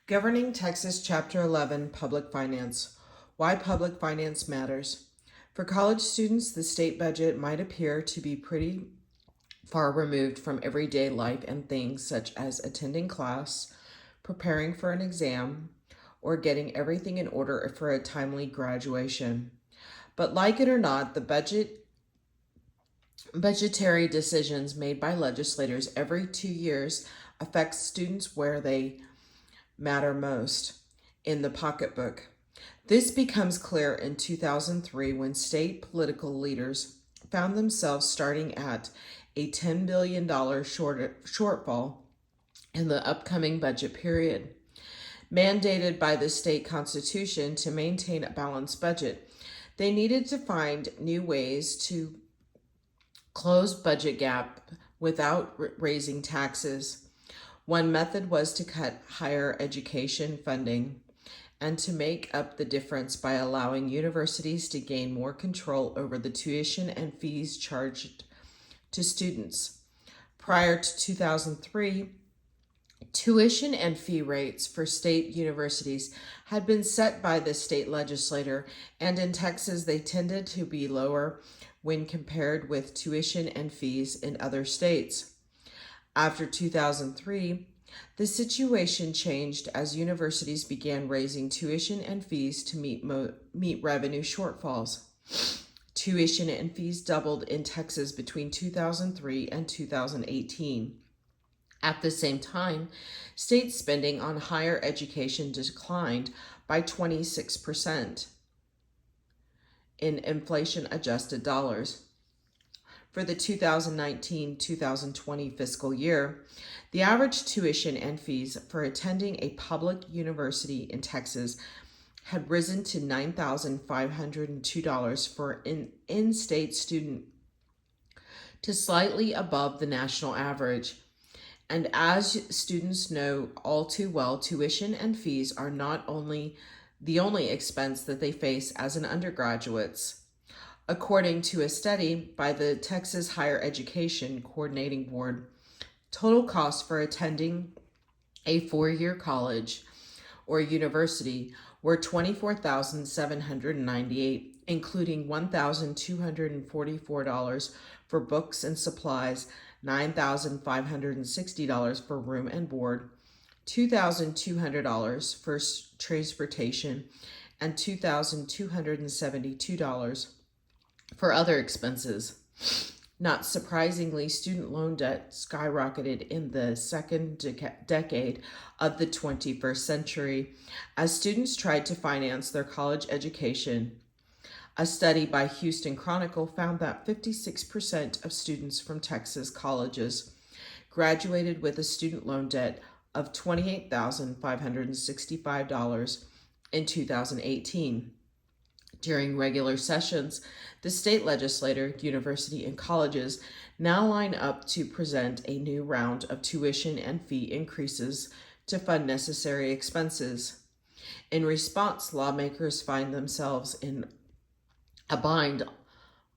Governing Texas Chapter 11, Public Finance. Why public finance matters. For college students, the state budget might appear to be pretty far removed from everyday life and things such as attending class, preparing for an exam, or getting everything in order for a timely graduation. But like it or not, the budgetary decisions made by legislators every 2 years affect students where they matter most, in the pocketbook. This becomes clear in 2003 when state political leaders found themselves starting at a $10 billion shortfall in the upcoming budget period. Mandated by the state constitution to maintain a balanced budget, they needed to find new ways to close budget gap without raising taxes. One method was to cut higher education funding and to make up the difference by allowing universities to gain more control over the tuition and fees charged to students. Prior to 2003, tuition and fee rates for state universities had been set by the state legislature, and in Texas they tended to be lower when compared with tuition and fees in other states. After 2003, the situation changed as universities began raising tuition and fees to meet revenue shortfalls. Tuition and fees doubled in Texas between 2003 and 2018. At the same time, state spending on higher education declined by 26% in inflation-adjusted dollars. For the 2019-2020 fiscal year, the average tuition and fees for attending a public university in Texas had risen to $9,502 for an in-state student, to slightly above the national average. And as students know all too well, tuition and fees are not only the only expense that they face as an undergraduates. According to a study by the Texas Higher Education Coordinating Board, total costs for attending a 4-year college or university were $24,798, including $1,244 for books and supplies, $9,560 for room and board, $2,200 for transportation, and $2,272 for other expenses. Not surprisingly, student loan debt skyrocketed in the second decade of the 21st century as students tried to finance their college education. A study by Houston Chronicle found that 56% of students from Texas colleges graduated with a student loan debt of $28,565 in 2018. During regular sessions, the state legislature, university, and colleges now line up to present a new round of tuition and fee increases to fund necessary expenses. In response, lawmakers find themselves in a bind.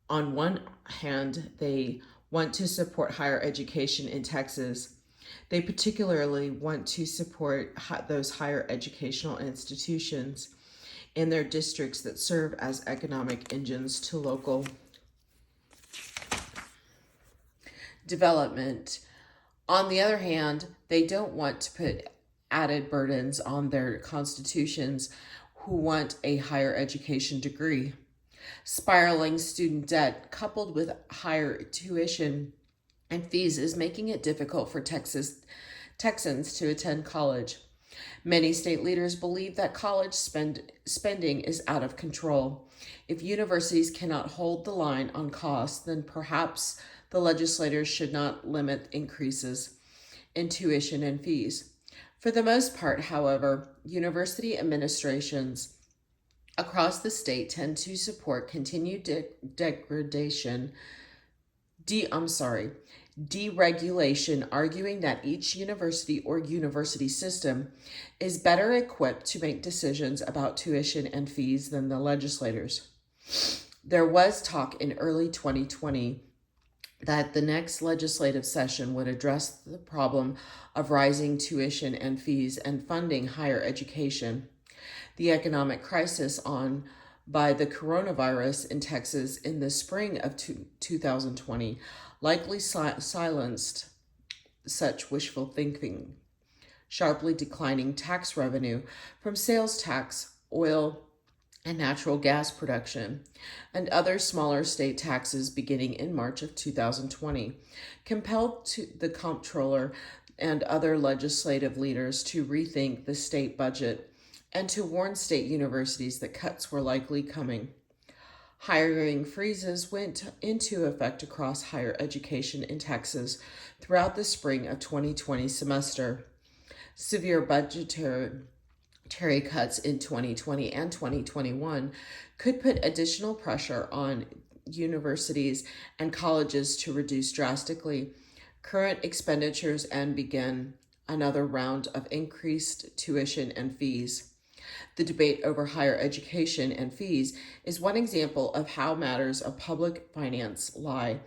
On one hand, they want to support higher education in Texas. They particularly want to support those higher educational institutions in their districts that serve as economic engines to local development. On the other hand, they don't want to put added burdens on their constituents who want a higher education degree. Spiraling student debt coupled with higher tuition and fees is making it difficult for Texans to attend college. Many state leaders believe that college spending is out of control. If universities cannot hold the line on costs, then perhaps the legislators should not limit increases in tuition and fees. For the most part, however, university administrations across the state tend to support continued deregulation, arguing that each university or university system is better equipped to make decisions about tuition and fees than the legislators. There was talk in early 2020 that the next legislative session would address the problem of rising tuition and fees and funding higher education. The economic crisis on by the coronavirus in Texas in the spring of 2020 likely silenced such wishful thinking. Sharply declining tax revenue from sales tax, oil, and natural gas production, and other smaller state taxes beginning in March of 2020, compelled the comptroller and other legislative leaders to rethink the state budget and to warn state universities that cuts were likely coming. Hiring freezes went into effect across higher education in Texas throughout the spring of 2020 semester. Severe budgetary cuts in 2020 and 2021 could put additional pressure on universities and colleges to reduce drastically current expenditures and begin another round of increased tuition and fees. The debate over higher education and fees is one example of how matters of public finance lie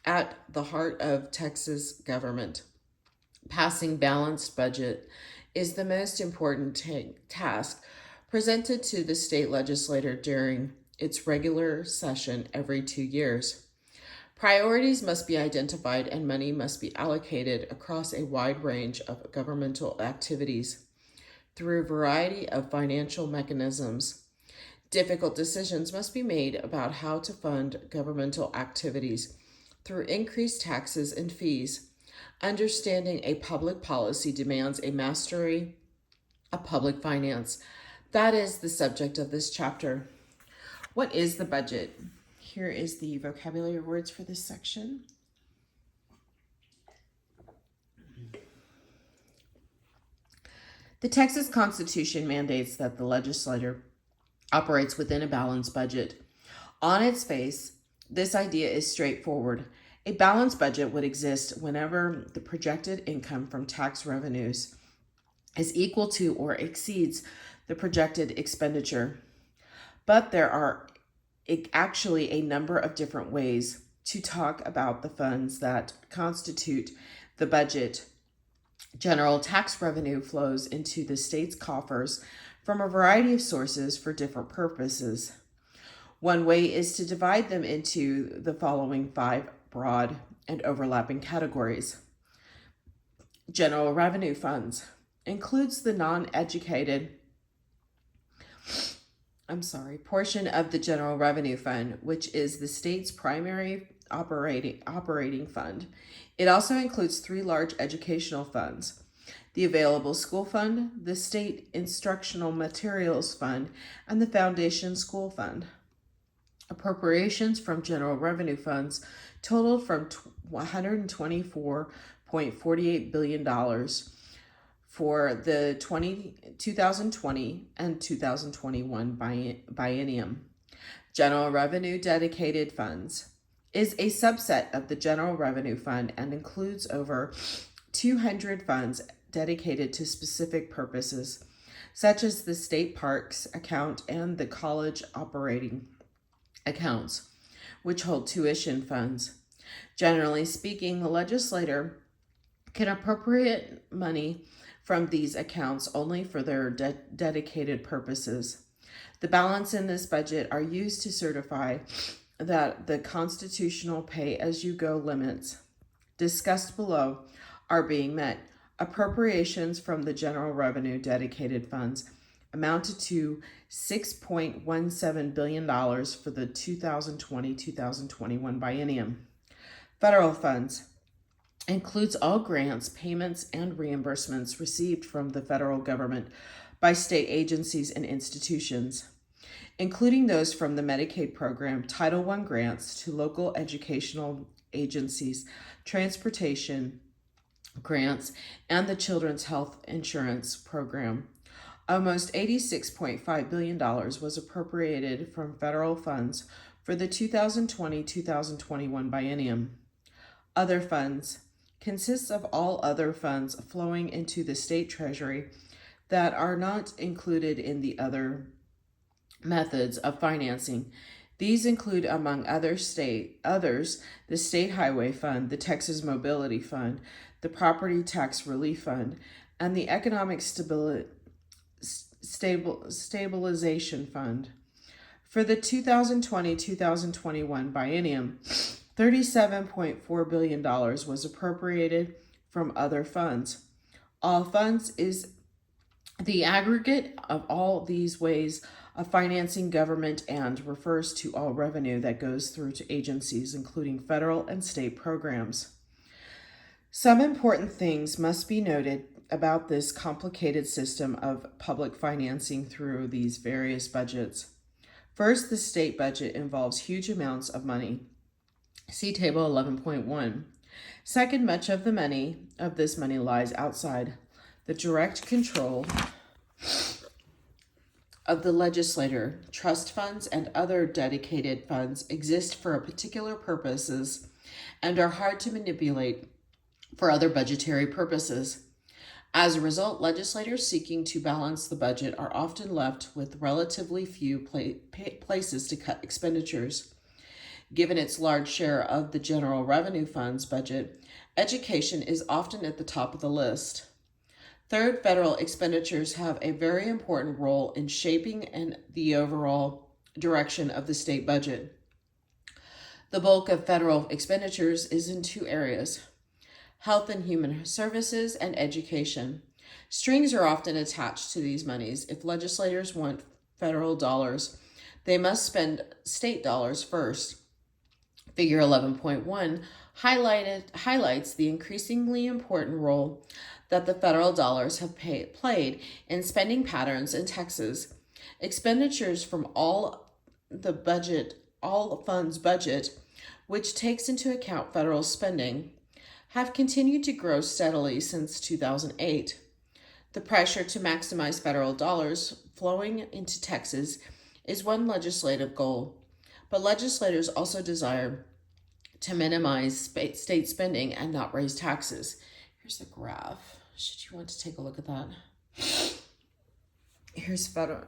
at the heart of Texas government. Passing balanced budget is the most important task presented to the state legislature during its regular session every 2 years. Priorities must be identified and money must be allocated across a wide range of governmental activities through a variety of financial mechanisms. Difficult decisions must be made about how to fund governmental activities through increased taxes and fees. Understanding a public policy demands a mastery of public finance. That is the subject of this chapter. What is the budget? Here is the vocabulary words for this section. The Texas Constitution mandates that the legislature operates within a balanced budget. On its face, this idea is straightforward. A balanced budget would exist whenever the projected income from tax revenues is equal to or exceeds the projected expenditure. But there are actually a number of different ways to talk about the funds that constitute the budget. General tax revenue flows into the state's coffers from a variety of sources for different purposes. One way is to divide them into the following 5 broad and overlapping categories. General revenue funds includes the portion of the general revenue fund, which is the state's primary operating fund. It also includes 3 large educational funds: the Available School Fund, the State Instructional Materials Fund, and the Foundation School Fund. Appropriations from general revenue funds totaled from $124.48 billion for the 2020 and 2021 biennium. General Revenue Dedicated Funds is a subset of the General Revenue Fund and includes over 200 funds dedicated to specific purposes, such as the state parks account and the college operating accounts, which hold tuition funds. Generally speaking, the legislator can appropriate money from these accounts only for their dedicated purposes. The balance in this budget are used to certify that the constitutional pay-as-you-go limits discussed below are being met. Appropriations from the general revenue dedicated funds amounted to $6.17 billion for the 2020-2021 biennium. Federal funds includes all grants, payments, and reimbursements received from the federal government by state agencies and institutions, including those from the Medicaid program, Title I grants to local educational agencies, transportation grants, and the Children's Health Insurance Program. Almost $86.5 billion was appropriated from federal funds for the 2020-2021 biennium. Other funds consists of all other funds flowing into the state treasury that are not included in the other methods of financing. These include, among others, the State Highway Fund, the Texas Mobility Fund, the Property Tax Relief Fund, and the Economic Stabilization Fund. For the 2020-2021 biennium, $37.4 billion was appropriated from other funds. All funds is the aggregate of all these ways of financing government and refers to all revenue that goes through to agencies, including federal and state programs. Some important things must be noted about this complicated system of public financing through these various budgets. First, the state budget involves huge amounts of money. See Table 11.1. Second, much of this money lies outside the direct control of the legislator. Trust funds and other dedicated funds exist for particular purposes and are hard to manipulate for other budgetary purposes. As a result, legislators seeking to balance the budget are often left with relatively few places to cut expenditures. Given its large share of the general revenue fund's budget, education is often at the top of the list. Third, federal expenditures have a very important role in shaping the overall direction of the state budget. The bulk of federal expenditures is in two areas: health and human services and education. Strings are often attached to these monies. If legislators want federal dollars, they must spend state dollars first. Figure 11.1 highlights the increasingly important role that the federal dollars have played in spending patterns in Texas. Expenditures from all funds budget, which takes into account federal spending, have continued to grow steadily since 2008. The pressure to maximize federal dollars flowing into Texas is one legislative goal, but legislators also desire to minimize state spending and not raise taxes. Here's the graph, should you want to take a look at that. Here's figure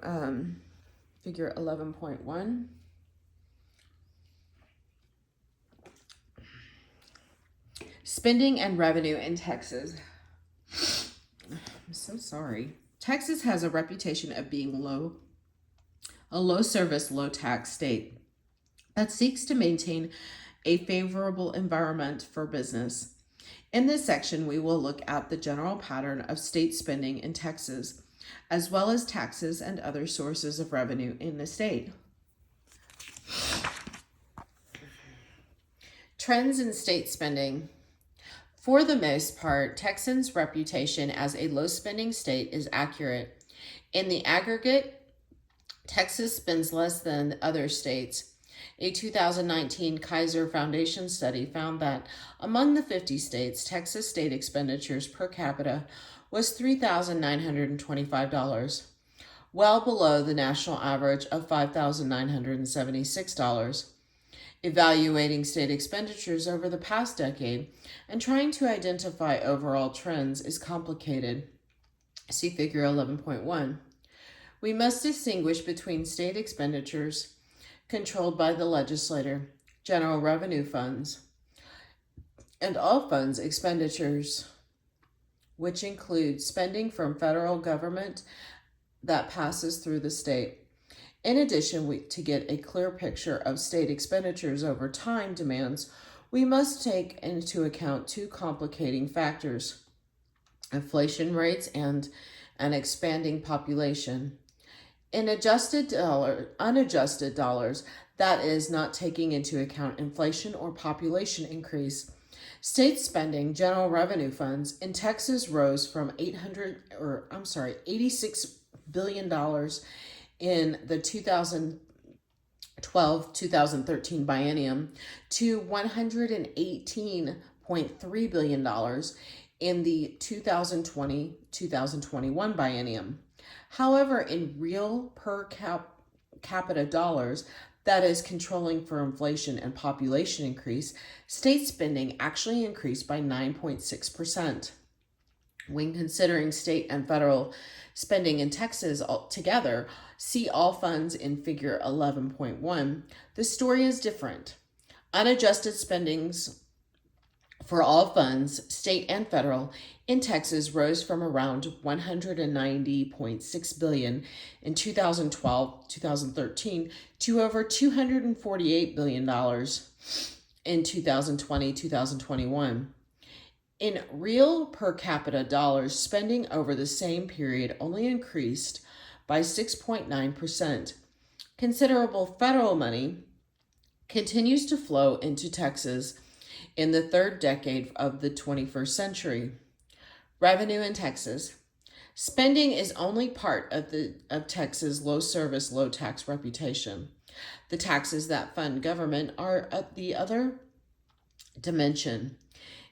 11.1. Spending and revenue in Texas. I'm so sorry. Texas has a reputation of being a low service, low tax state that seeks to maintain a favorable environment for business. In this section, we will look at the general pattern of state spending in Texas, as well as taxes and other sources of revenue in the state. Trends in state spending. For the most part, Texans' reputation as a low-spending state is accurate. In the aggregate, Texas spends less than other states. A 2019 Kaiser Foundation study found that among the 50 states, Texas state expenditures per capita was $3,925, well below the national average of $5,976. Evaluating state expenditures over the past decade and trying to identify overall trends is complicated. See figure 11.1. We must distinguish between state expenditures controlled by the legislator, general revenue funds, and all funds expenditures, which include spending from federal government that passes through the state. In addition, to get a clear picture of state expenditures over time demands, we must take into account two complicating factors: inflation rates and an expanding population. In unadjusted dollars, that is, not taking into account inflation or population increase, state spending, general revenue funds in Texas rose from $86 billion in the 2012-2013 biennium to $118.3 billion in the 2020-2021 biennium. However, in real per capita dollars, that is controlling for inflation and population increase, state spending actually increased by 9.6%. When considering state and federal spending in Texas together, see all funds in figure 11.1, the story is different. Unadjusted spendings for all funds, state and federal, in Texas rose from around $190.6 billion in 2012-2013 to over $248 billion in 2020-2021. In real per capita dollars, spending over the same period only increased by 6.9%. Considerable federal money continues to flow into Texas in the third decade of the 21st century. Revenue in Texas. Spending is only part of Texas' low service, low tax reputation. The taxes that fund government are the other dimension.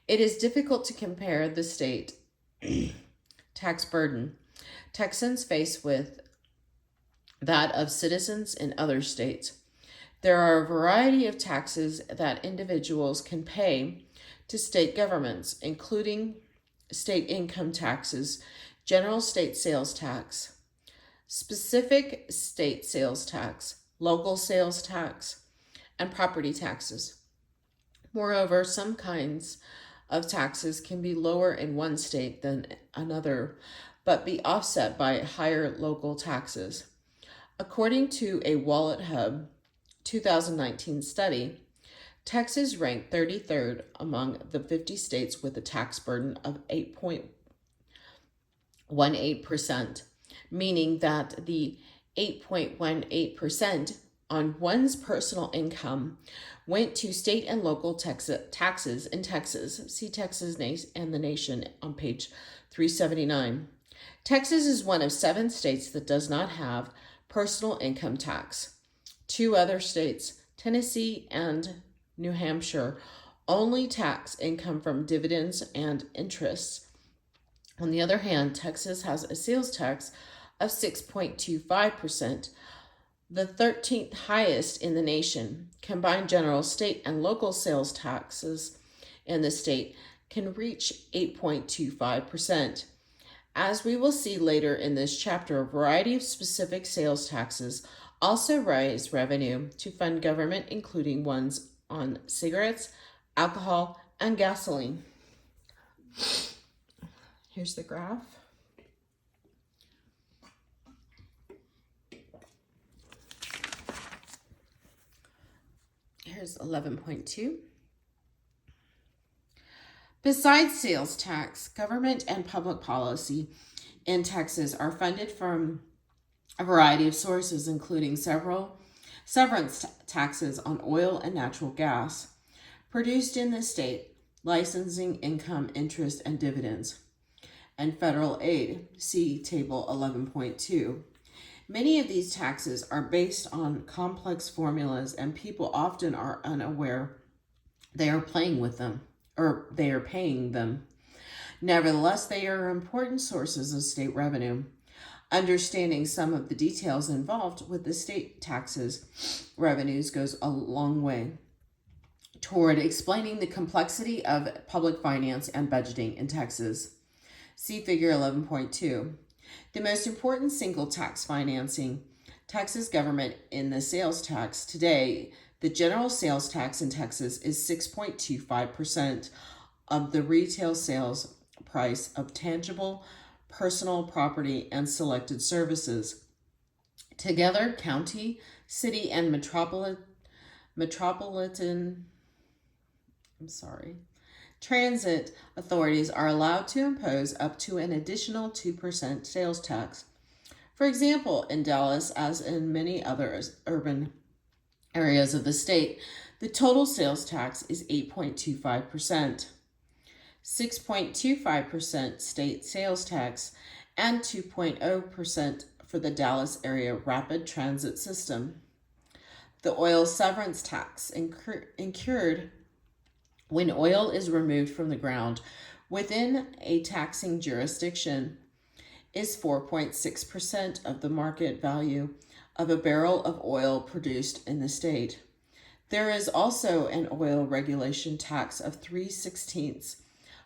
It is difficult to compare the state tax burden Texans face with that of citizens in other states. There are a variety of taxes that individuals can pay to state governments, including state income taxes, general state sales tax, specific state sales tax, local sales tax, and property taxes. Moreover, some kinds of taxes can be lower in one state than another, but be offset by higher local taxes. According to a Wallet Hub 2019 study, Texas ranked 33rd among the 50 states with a tax burden of 8.18%, meaning that the 8.18% on one's personal income went to state and local taxes in Texas. See Texas and the Nation on page 379. Texas is one of 7 states that does not have personal income tax. 2 other states, Tennessee and New Hampshire, only tax income from dividends and interests. On the other hand, Texas has a sales tax of 6.25%, the 13th highest in the nation. Combined general state and local sales taxes in the state can reach 8.25%. As we will see later in this chapter, a variety of specific sales taxes also raise revenue to fund government, including ones on cigarettes, alcohol, and gasoline. Here's the graph. Here's 11.2. Besides sales tax, government and public policy in Texas are funded from a variety of sources, including severance taxes on oil and natural gas produced in the state, licensing income, interest, and dividends, and federal aid. See Table 11.2. Many of these taxes are based on complex formulas, and people often are unaware they are playing with them, or they are paying them. Nevertheless, they are important sources of state revenue. Understanding some of the details involved with the state taxes revenues goes a long way toward explaining the complexity of public finance and budgeting in Texas. See Figure 11.2. The most important single tax financing Texas government in the sales tax today, the general sales tax in Texas is 6.25% of the retail sales price of tangible personal property and selected services. Together, county, city, and metropolitan transit authorities are allowed to impose up to an additional 2% sales tax. For example, in Dallas, as in many other urban areas of the state, the total sales tax is 8.25%. 6.25% state sales tax, and 2.0% for the Dallas area rapid transit system. The oil severance tax incurred when oil is removed from the ground within a taxing jurisdiction is 4.6% of the market value of a barrel of oil produced in the state. There is also an oil regulation tax of 3/16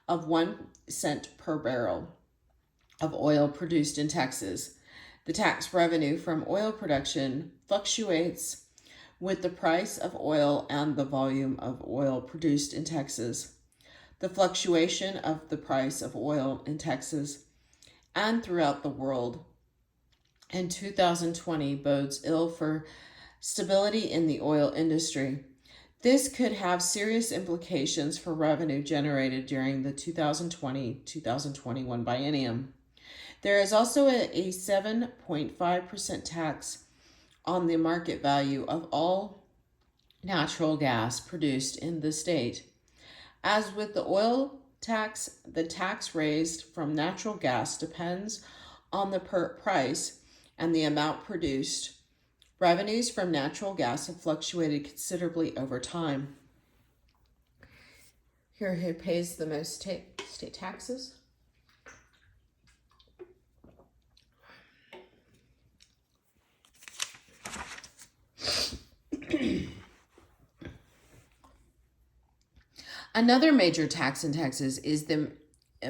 of 1 cent per barrel. of oil produced in Texas. The tax revenue from oil production fluctuates with the price of oil and the volume of oil produced in Texas. The fluctuation of the price of oil in Texas and throughout the world in 2020 bodes ill for stability in the oil industry. This could have serious implications for revenue generated during the 2020-2021 biennium. There is also a 7.5% tax on the market value of all natural gas produced in the state. As with the oil tax, the tax raised from natural gas depends on the price and the amount produced. Revenues from natural gas have fluctuated considerably over time. Here, who pays the most state taxes? Another major tax in Texas is the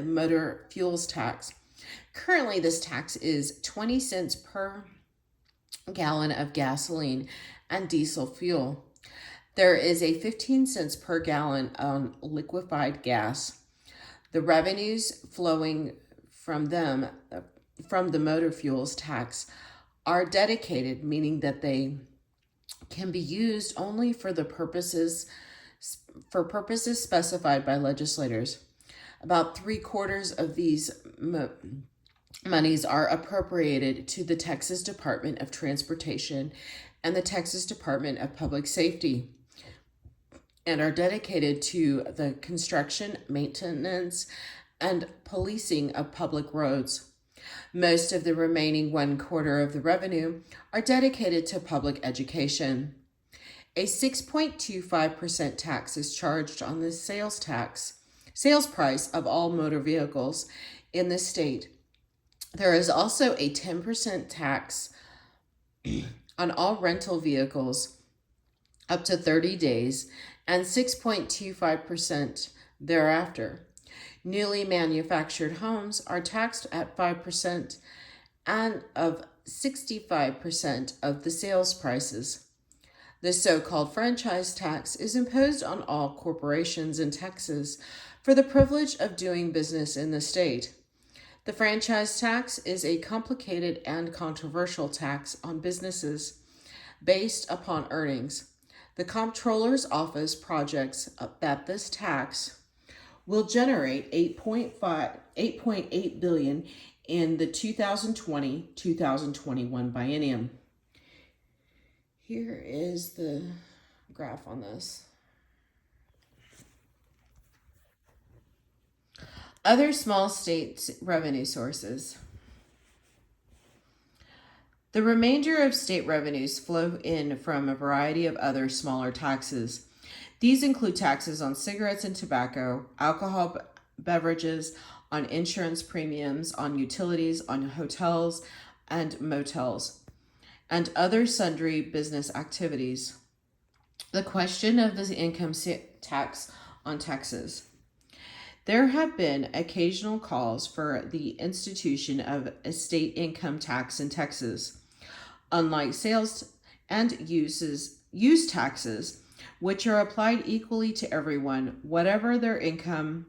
motor fuels tax. Currently, this tax is 20 cents per gallon of gasoline and diesel fuel. There is a 15 cents per gallon on liquefied gas. The revenues flowing from them, from the motor fuels tax, are dedicated, meaning that they can be used only for purposes specified by legislators. About 3/4 of these monies are appropriated to the Texas Department of Transportation and the Texas Department of Public Safety and are dedicated to the construction, maintenance, and policing of public roads. Most of the remaining 1/4 of the revenue are dedicated to public education. A 6.25% tax is charged on the sales price of all motor vehicles in the state. There is also a 10% tax on all rental vehicles up to 30 days and 6.25% thereafter. Newly manufactured homes are taxed at 5% and of 65% of the sales prices. The so-called franchise tax is imposed on all corporations in Texas for the privilege of doing business in the state. The franchise tax is a complicated and controversial tax on businesses based upon earnings. The Comptroller's Office projects that this tax will generate $8.8 billion in the 2020-2021 biennium. Here is the graph on this. Other small state revenue sources. The remainder of state revenues flow in from a variety of other smaller taxes. These include taxes on cigarettes and tobacco, alcohol beverages, on insurance premiums, on utilities, on hotels and motels, and other sundry business activities. The question of the income tax on Texas. There have been occasional calls for the institution of a state income tax in Texas. Unlike sales and use taxes, which are applied equally to everyone, whatever their income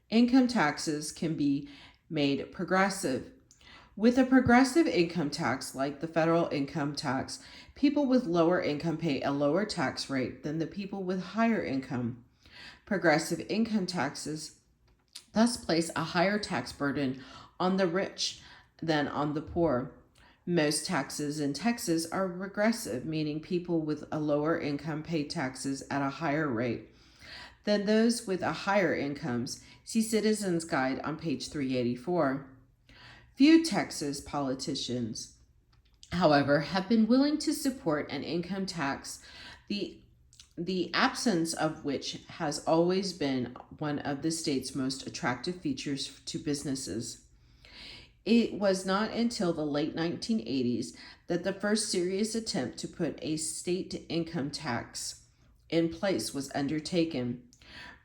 taxes can be made progressive. With a progressive income tax like the federal income tax, people with lower income pay a lower tax rate than the people with higher income. Progressive income taxes thus place a higher tax burden on the rich than on the poor. Most taxes in Texas are regressive, meaning people with a lower income pay taxes at a higher rate than those with a higher incomes. See Citizens Guide on page 384. Few Texas politicians, however, have been willing to support an income tax, the absence of which has always been one of the state's most attractive features to businesses. It was not until the late 1980s that the first serious attempt to put a state income tax in place was undertaken.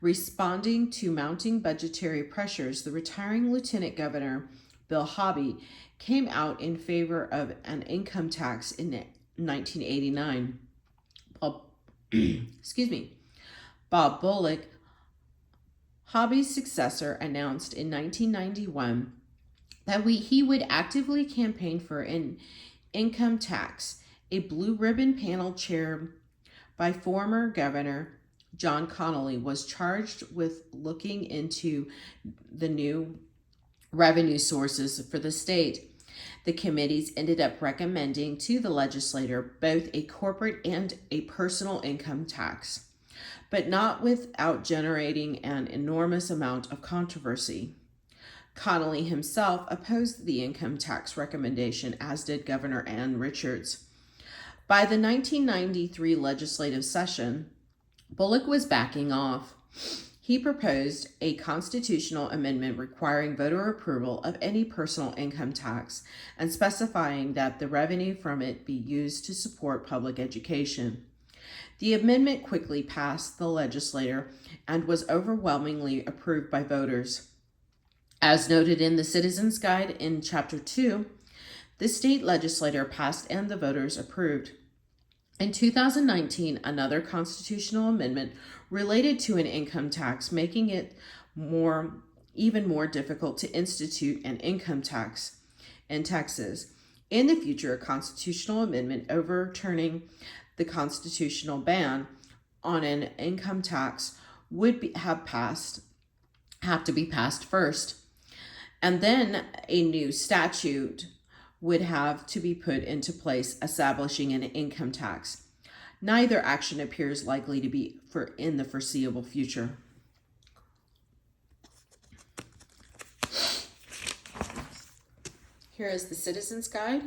Responding to mounting budgetary pressures, the retiring Lieutenant Governor, Bill Hobby, came out in favor of an income tax in 1989. Bob Bullock, Hobby's successor, announced in 1991 that he would actively campaign for an income tax. A blue ribbon panel chaired by former Governor John Connolly was charged with looking into the new revenue sources for the state. The committees ended up recommending to the legislature both a corporate and a personal income tax, but not without generating an enormous amount of controversy. Connolly himself opposed the income tax recommendation, as did Governor Ann Richards. By the 1993 legislative session, Bullock was backing off. He proposed a constitutional amendment requiring voter approval of any personal income tax and specifying that the revenue from it be used to support public education. The amendment quickly passed the legislature and was overwhelmingly approved by voters. As noted in the Citizens Guide in Chapter 2, the state legislature passed and the voters approved. In 2019, another constitutional amendment related to an income tax, making it even more difficult to institute an income tax in Texas. In the future, a constitutional amendment overturning the constitutional ban on an income tax would have to be passed first, and then a new statute would have to be put into place establishing an income tax. Neither action appears likely to be in the foreseeable future. Here is the Citizens Guide.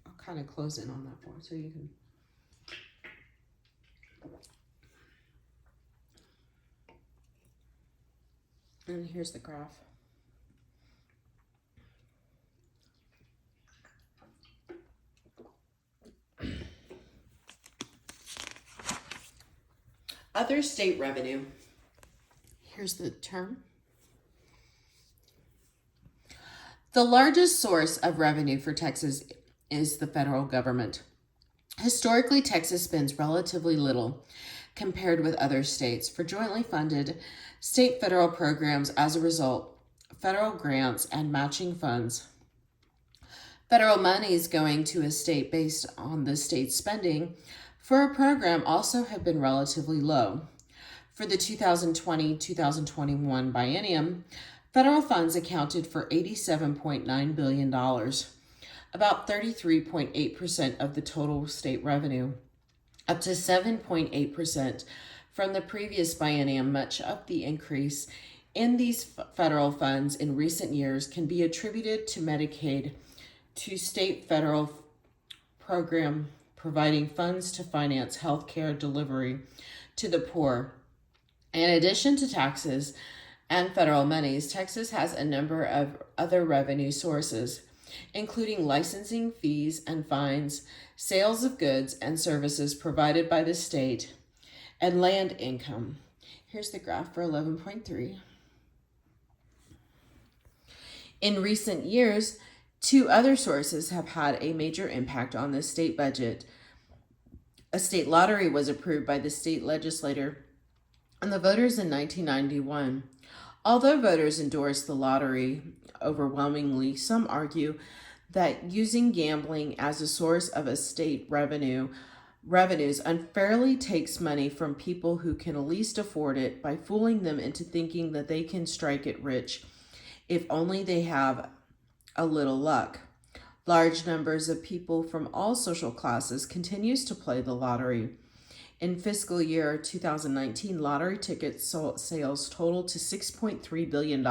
I'll kind of close in on that one so you can. And here's the graph. Other state revenue. Here's the term. The largest source of revenue for Texas is the federal government. Historically, Texas spends relatively little compared with other states for jointly funded state-federal programs. As a result, federal grants and matching funds. Federal monies going to a state based on the state's spending for a program also have been relatively low. For the 2020-2021 biennium, federal funds accounted for $87.9 billion, about 33.8% of the total state revenue, up to 7.8% from the previous biennium. Much of the increase in these federal funds in recent years can be attributed to Medicaid, to state federal program providing funds to finance health care delivery to the poor. In addition to taxes and federal monies, Texas has a number of other revenue sources, including licensing fees and fines, sales of goods and services provided by the state, and land income. Here's the graph for 11.3. In recent years, two other sources have had a major impact on the state budget. A state lottery was approved by the state legislature and the voters in 1991. Although voters endorsed the lottery overwhelmingly, some argue that using gambling as a source of a state revenues unfairly takes money from people who can least afford it by fooling them into thinking that they can strike it rich if only they have a little luck. Large numbers of people from all social classes continues to play the lottery. In fiscal year 2019, lottery ticket sales totaled to $6.3 billion.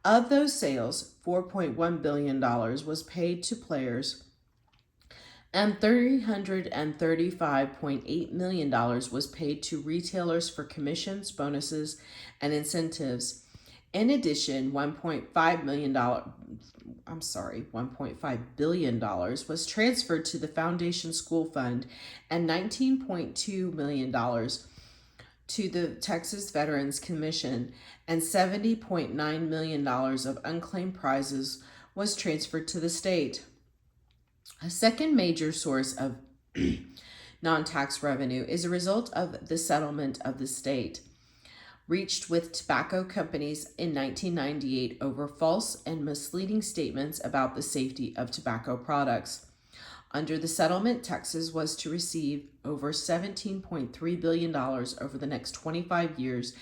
Of those sales, $4.1 billion was paid to players, and $335.8 million was paid to retailers for commissions, bonuses, and incentives. In addition, $1.5 billion was transferred to the Foundation School Fund, and $19.2 million to the Texas Veterans Commission, and $70.9 million of unclaimed prizes was transferred to the state. A second major source of non-tax revenue is a result of the settlement of the state reached with tobacco companies in 1998 over false and misleading statements about the safety of tobacco products. Under the settlement, Texas was to receive over $17.3 billion over the next 25 years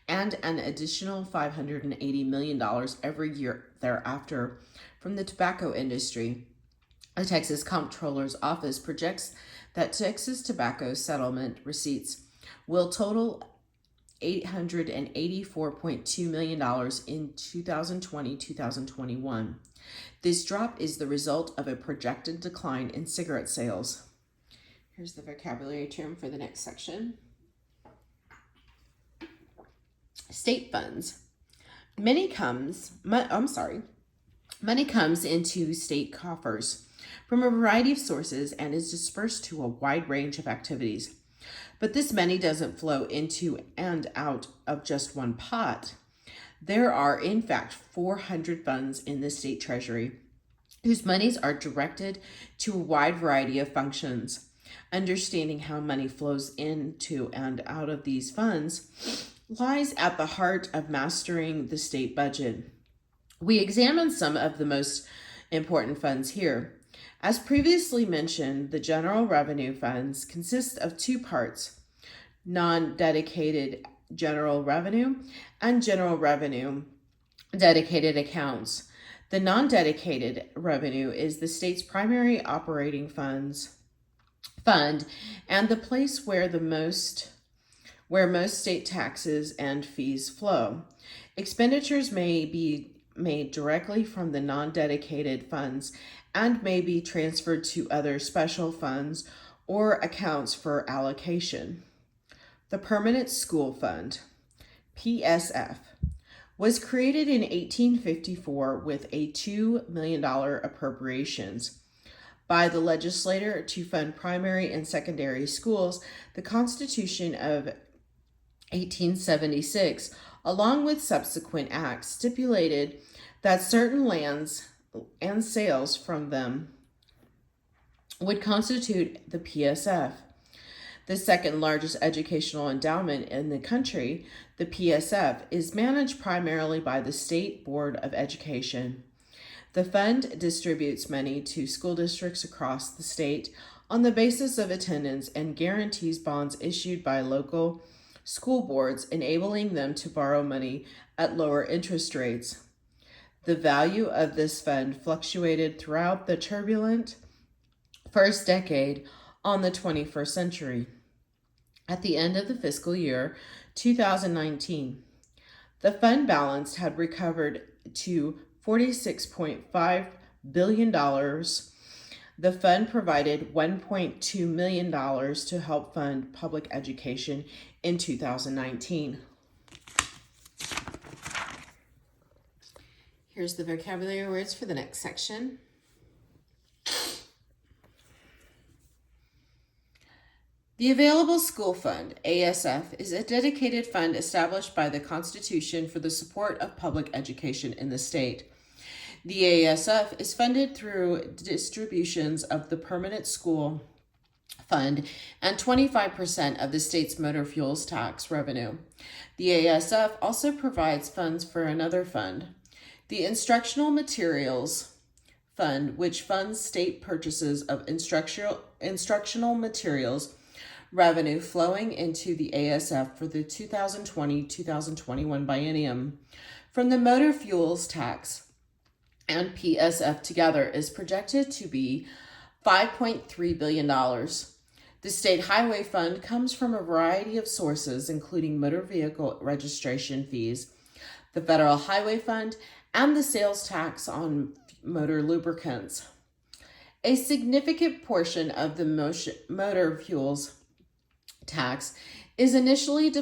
and an additional $580 million every year thereafter from the tobacco industry. The Texas Comptroller's Office projects that Texas tobacco settlement receipts will total $884.2 million in 2020-2021. This drop is the result of a projected decline in cigarette sales. Here's the vocabulary term for the next section. State funds. Money comes into state coffers from a variety of sources and is dispersed to a wide range of activities. But this money doesn't flow into and out of just one pot. There are, in fact, 400 funds in the state treasury whose monies are directed to a wide variety of functions. Understanding how money flows into and out of these funds lies at the heart of mastering the state budget. We examine some of the most important funds here. As previously mentioned, the general revenue funds consist of two parts: non-dedicated general revenue and general revenue dedicated accounts. The non-dedicated revenue is the state's primary operating fund and the place where most state taxes and fees flow. Expenditures may be made directly from the non-dedicated funds and may be transferred to other special funds or accounts for allocation. The Permanent School Fund, PSF, was created in 1854 with a $2 million appropriations by the legislature to fund primary and secondary schools. The Constitution of 1876, along with subsequent acts, stipulated that certain lands and sales from them would constitute the PSF. The second largest educational endowment in the country, the PSF, is managed primarily by the State Board of Education. The fund distributes money to school districts across the state on the basis of attendance and guarantees bonds issued by local school boards, enabling them to borrow money at lower interest rates. The value of this fund fluctuated throughout the turbulent first decade on the 21st century. At the end of the fiscal year 2019, the fund balance had recovered to $46.5 billion. The fund provided $1.2 million to help fund public education in 2019. Here's the vocabulary words for the next section. The Available School Fund, ASF, is a dedicated fund established by the Constitution for the support of public education in the state. The ASF is funded through distributions of the Permanent School Fund and 25% of the state's motor fuels tax revenue. The ASF also provides funds for another fund, the Instructional Materials Fund, which funds state purchases of instructional materials revenue flowing into the ASF for the 2020-2021 biennium. From the motor fuels tax and PSF together is projected to be $5.3 billion. The State Highway Fund comes from a variety of sources, including motor vehicle registration fees, the Federal Highway Fund, and the sales tax on motor lubricants. A significant portion of the motor fuels tax is initially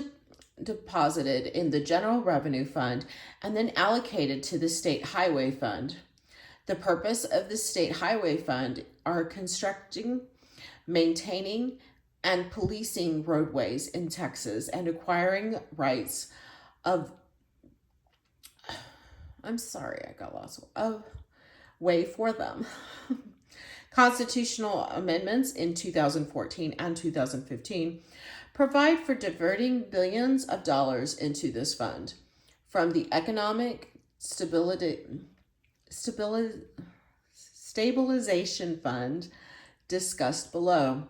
deposited in the General Revenue Fund and then allocated to the State Highway Fund. The purpose of the State Highway Fund are constructing, maintaining, and policing roadways in Texas and acquiring rights of, I'm sorry, I got lost, of way for them. Constitutional amendments in 2014 and 2015 provide for diverting billions of dollars into this fund from the Economic Stabilization Fund discussed below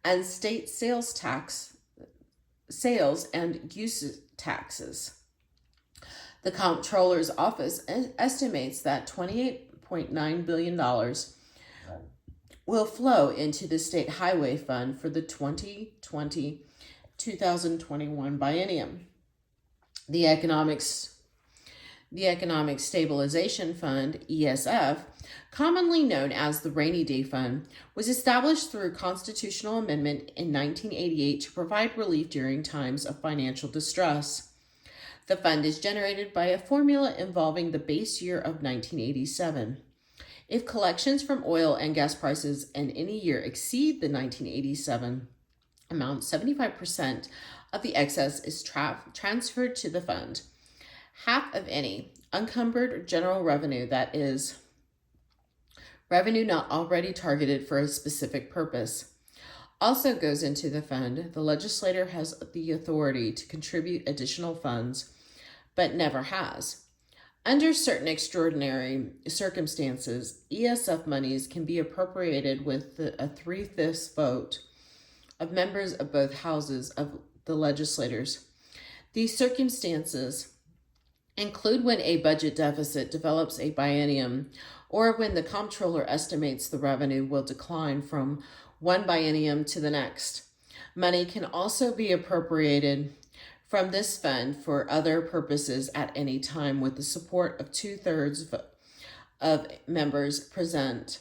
and state sales and use taxes. The Comptroller's Office estimates that $28.9 billion will flow into the State Highway Fund for the 2020-2021 biennium. The Economic Stabilization Fund, ESF, commonly known as the Rainy Day Fund, was established through constitutional amendment in 1988 to provide relief during times of financial distress. The fund is generated by a formula involving the base year of 1987. If collections from oil and gas prices in any year exceed the 1987 amount, 75% of the excess is transferred to the fund. Half of any unencumbered general revenue, that is, revenue not already targeted for a specific purpose, also goes into the fund. The legislator has the authority to contribute additional funds, but never has. Under certain extraordinary circumstances, ESF monies can be appropriated with a 3/5 vote of members of both houses of the legislators. These circumstances include when a budget deficit develops a biennium or when the comptroller estimates the revenue will decline from one biennium to the next. Money can also be appropriated from this fund for other purposes at any time with the support of 2/3 of members present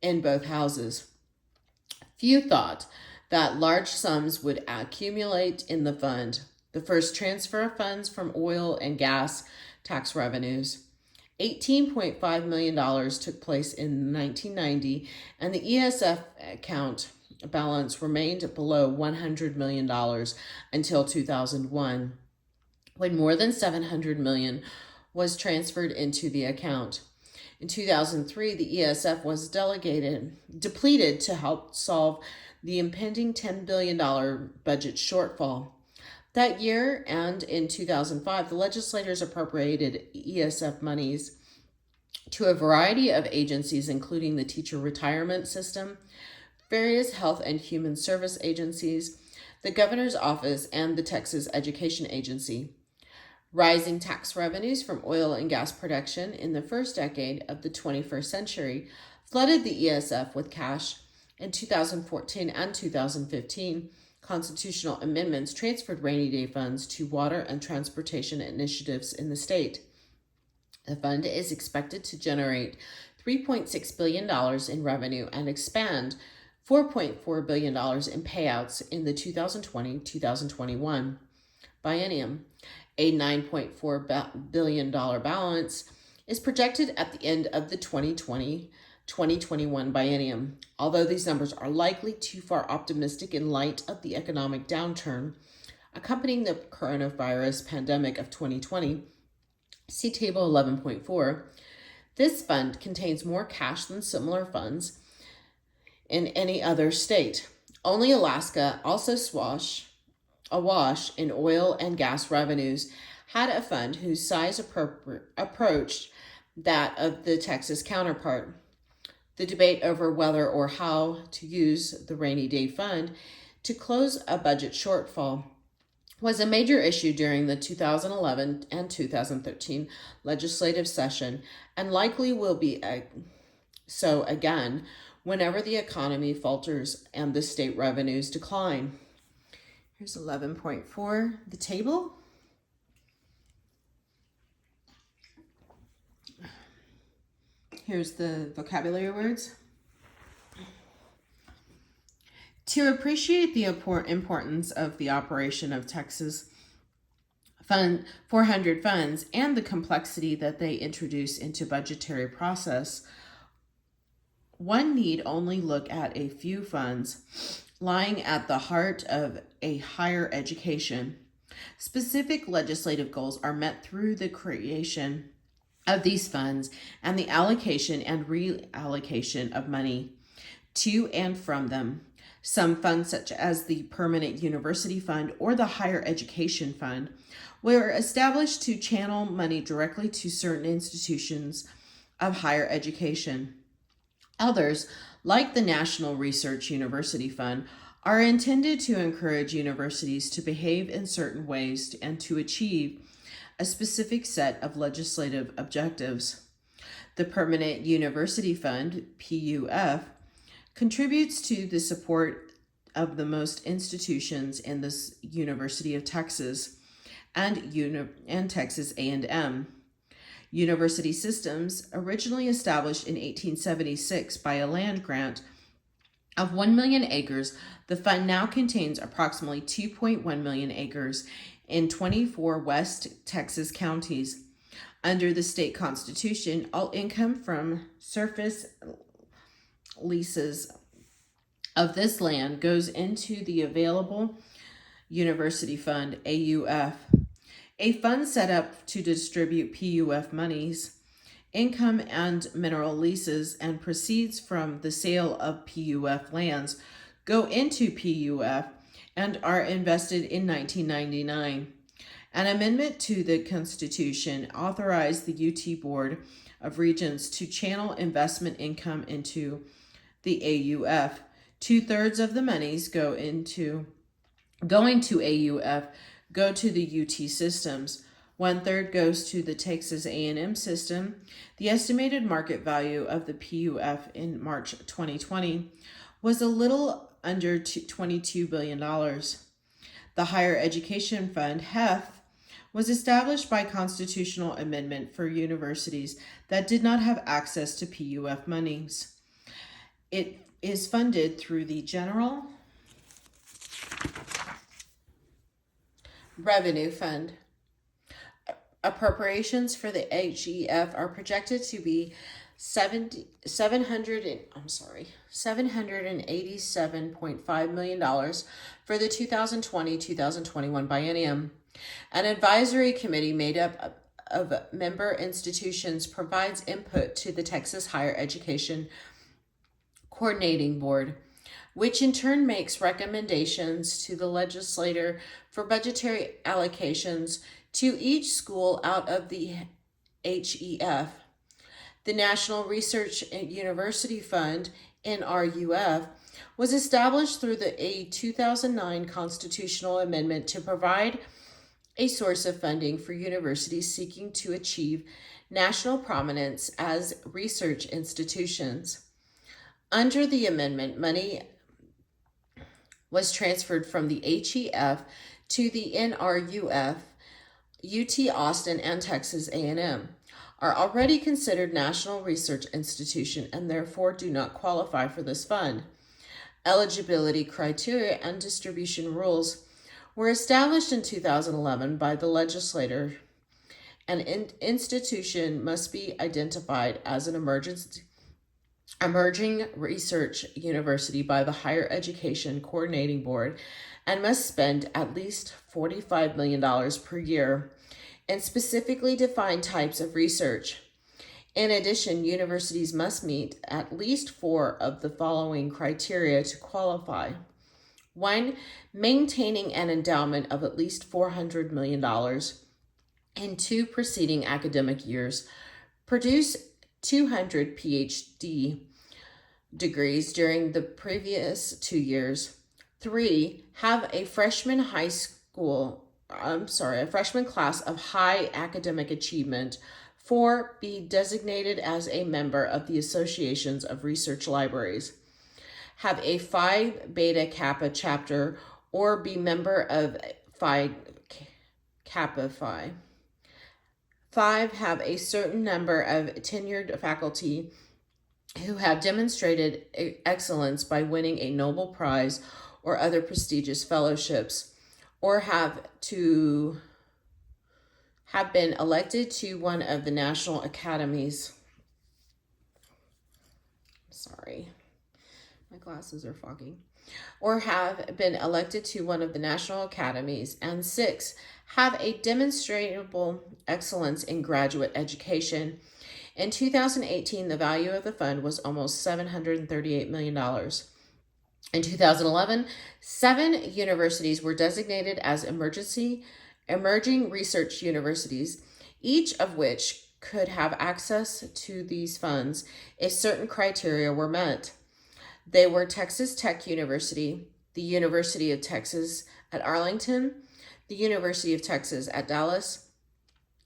in both houses. Few thought that large sums would accumulate in the fund. The first transfer of funds from oil and gas tax revenues, $18.5 million, took place in 1990, and the ESF account balance remained below $100 million until 2001, when more than $700 million was transferred into the account. In 2003, the ESF was depleted to help solve the impending $10 billion budget shortfall. That year and in 2005, the legislators appropriated ESF monies to a variety of agencies, including the Teacher Retirement System, various health and human service agencies, the Governor's Office, and the Texas Education Agency. Rising tax revenues from oil and gas production in the first decade of the 21st century flooded the ESF with cash. In 2014 and 2015, constitutional amendments transferred rainy day funds to water and transportation initiatives in the state. The fund is expected to generate $3.6 billion in revenue and expand $4.4 billion in payouts in the 2020-2021 biennium. A $9.4 billion balance is projected at the end of the 2020-2021 biennium. Although these numbers are likely too far optimistic in light of the economic downturn accompanying the coronavirus pandemic of 2020, see Table 11.4, this fund contains more cash than similar funds in any other state. Only Alaska, also awash in oil and gas revenues, had a fund whose size approached that of the Texas counterpart. The debate over whether or how to use the rainy day fund to close a budget shortfall was a major issue during the 2011 and 2013 legislative session and likely will be so again whenever the economy falters and the state revenues decline. Here's 11.4, the table. Here's the vocabulary words. To appreciate the importance of the operation of Texas 400 funds and the complexity that they introduce into budgetary process, one need only look at a few funds lying at the heart of a higher education. Specific legislative goals are met through the creation of these funds and the allocation and reallocation of money to and from them. Some funds, such as the Permanent University Fund or the Higher Education Fund, were established to channel money directly to certain institutions of higher education. Others, like the National Research University Fund, are intended to encourage universities to behave in certain ways and to achieve a specific set of legislative objectives. The Permanent University Fund, PUF, contributes to the support of the most institutions in the University of Texas and Texas A&M. University systems, originally established in 1876 by a land grant of 1 million acres, the fund now contains approximately 2.1 million acres in 24 West Texas counties. Under the state constitution, all income from surface leases of this land goes into the Available University Fund, AUF, a fund set up to distribute PUF monies, income, and mineral leases, and proceeds from the sale of PUF lands go into PUF and are invested in 1999. An amendment to the Constitution authorized the UT Board of Regents to channel investment income into the AUF. 2/3 of the monies going to AUF go to the UT systems. 1/3 goes to the Texas A&M system. The estimated market value of the PUF in March 2020 was a little under $22 billion. The Higher Education Fund, HEF, was established by constitutional amendment for universities that did not have access to PUF monies. It is funded through the General Revenue Fund. Appropriations for the HEF are projected to be $787.5 million for the 2020-2021 biennium. An advisory committee made up of member institutions provides input to the Texas Higher Education Coordinating Board, which in turn makes recommendations to the legislature for budgetary allocations to each school out of the HEF. The National Research University Fund, NRUF, was established through a 2009 constitutional amendment to provide a source of funding for universities seeking to achieve national prominence as research institutions. Under the amendment, money was transferred from the HEF to the NRUF. UT Austin and Texas A&M are already considered national research institutions and therefore do not qualify for this fund. Eligibility criteria and distribution rules were established in 2011 by the legislature. An institution must be identified as an emerging research university by the Higher Education Coordinating Board and must spend at least $45 million per year in specifically defined types of research. In addition, universities must meet at least 4 of the following criteria to qualify. 1, maintaining an endowment of at least $400 million in 2 preceding academic years. Produce 200 PhD degrees during the previous 2 years. 3, have a freshman class of high academic achievement. 4, be designated as a member of the Associations of Research Libraries. Have a Phi Beta Kappa chapter or be member of Phi Kappa Phi. 5, have a certain number of tenured faculty who have demonstrated excellence by winning a Nobel Prize or other prestigious fellowships, or have been elected to one of the national academies. My glasses are foggy. Or have been elected to one of the national academies. And 6, have a demonstrable excellence in graduate education. In 2018, the value of the fund was almost $738 million. In 2011, 7 universities were designated as emerging research universities, each of which could have access to these funds if certain criteria were met. They were Texas Tech University, the University of Texas at Arlington, the University of Texas at Dallas,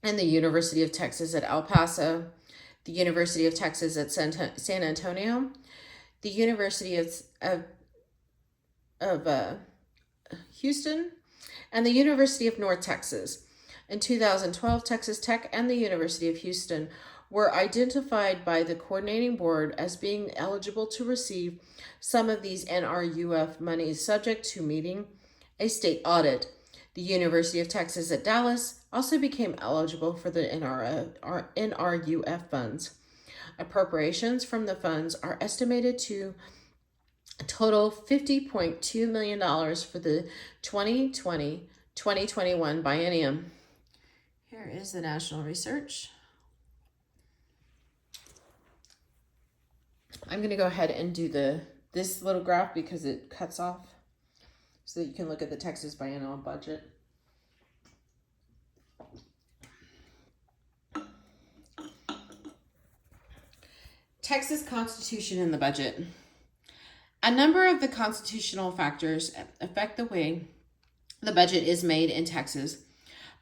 and the University of Texas at El Paso, the University of Texas at San Antonio, the University of Houston, and the University of North Texas. In 2012, Texas Tech and the University of Houston were identified by the coordinating board as being eligible to receive some of these NRUF monies subject to meeting a state audit. The University of Texas at Dallas also became eligible for the NRUF funds. Appropriations from the funds are estimated to total $50.2 million for the 2020-2021 biennium. Here is the national research. I'm going to go ahead and do this little graph because it cuts off so that you can look at the Texas biennial budget. Texas Constitution and the budget. A number of the constitutional factors affect the way the budget is made in Texas.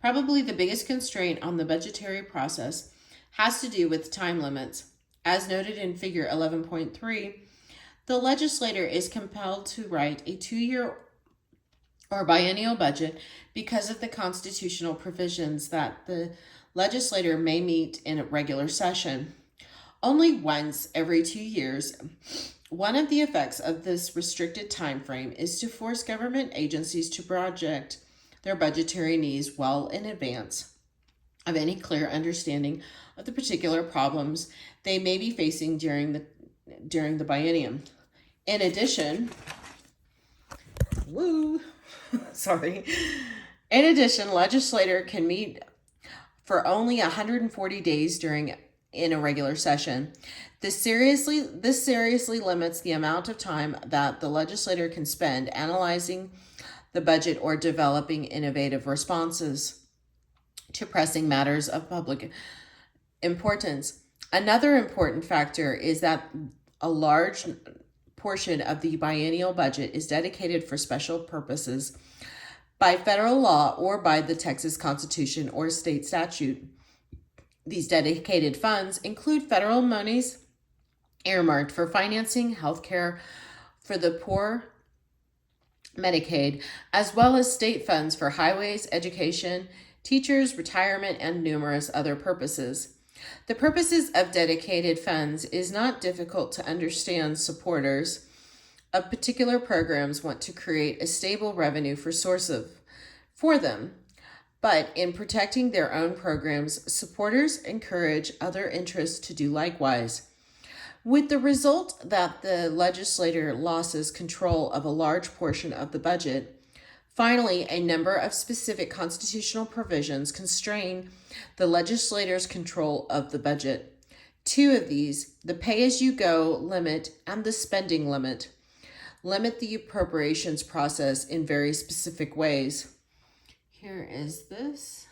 Probably the biggest constraint on the budgetary process has to do with time limits. As noted in figure 11.3, the legislator is compelled to write a 2-year or biennial budget because of the constitutional provisions that the legislator may meet in a regular session. Only once every 2 years, one of the effects of this restricted time frame is to force government agencies to project their budgetary needs well in advance of any clear understanding of the particular problems they may be facing during the biennium. In addition, legislator can meet for only 140 days in a regular session. This seriously limits the amount of time that the legislator can spend analyzing the budget or developing innovative responses to pressing matters of public importance. Another important factor is that a large portion of the biennial budget is dedicated for special purposes by federal law or by the Texas Constitution or state statute. These dedicated funds include federal monies earmarked for financing health care for the poor, Medicaid, as well as state funds for highways, education, teachers, retirement, and numerous other purposes. The purposes of dedicated funds is not difficult to understand. Supporters of particular programs want to create a stable revenue for them. But in protecting their own programs, supporters encourage other interests to do likewise, with the result that the legislator loses control of a large portion of the budget. Finally, a number of specific constitutional provisions constrain the legislator's control of the budget. 2 of these, the pay-as-you-go limit and the spending limit, limit the appropriations process in very specific ways. Here is this.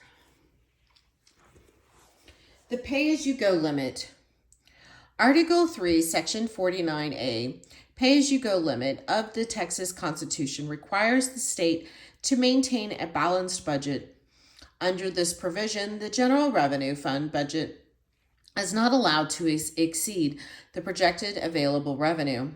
The pay-as-you-go limit. Article 3, Section 49A, pay-as-you-go limit of the Texas Constitution requires the state to maintain a balanced budget. Under this provision, the General Revenue Fund budget is not allowed to exceed the projected available revenue.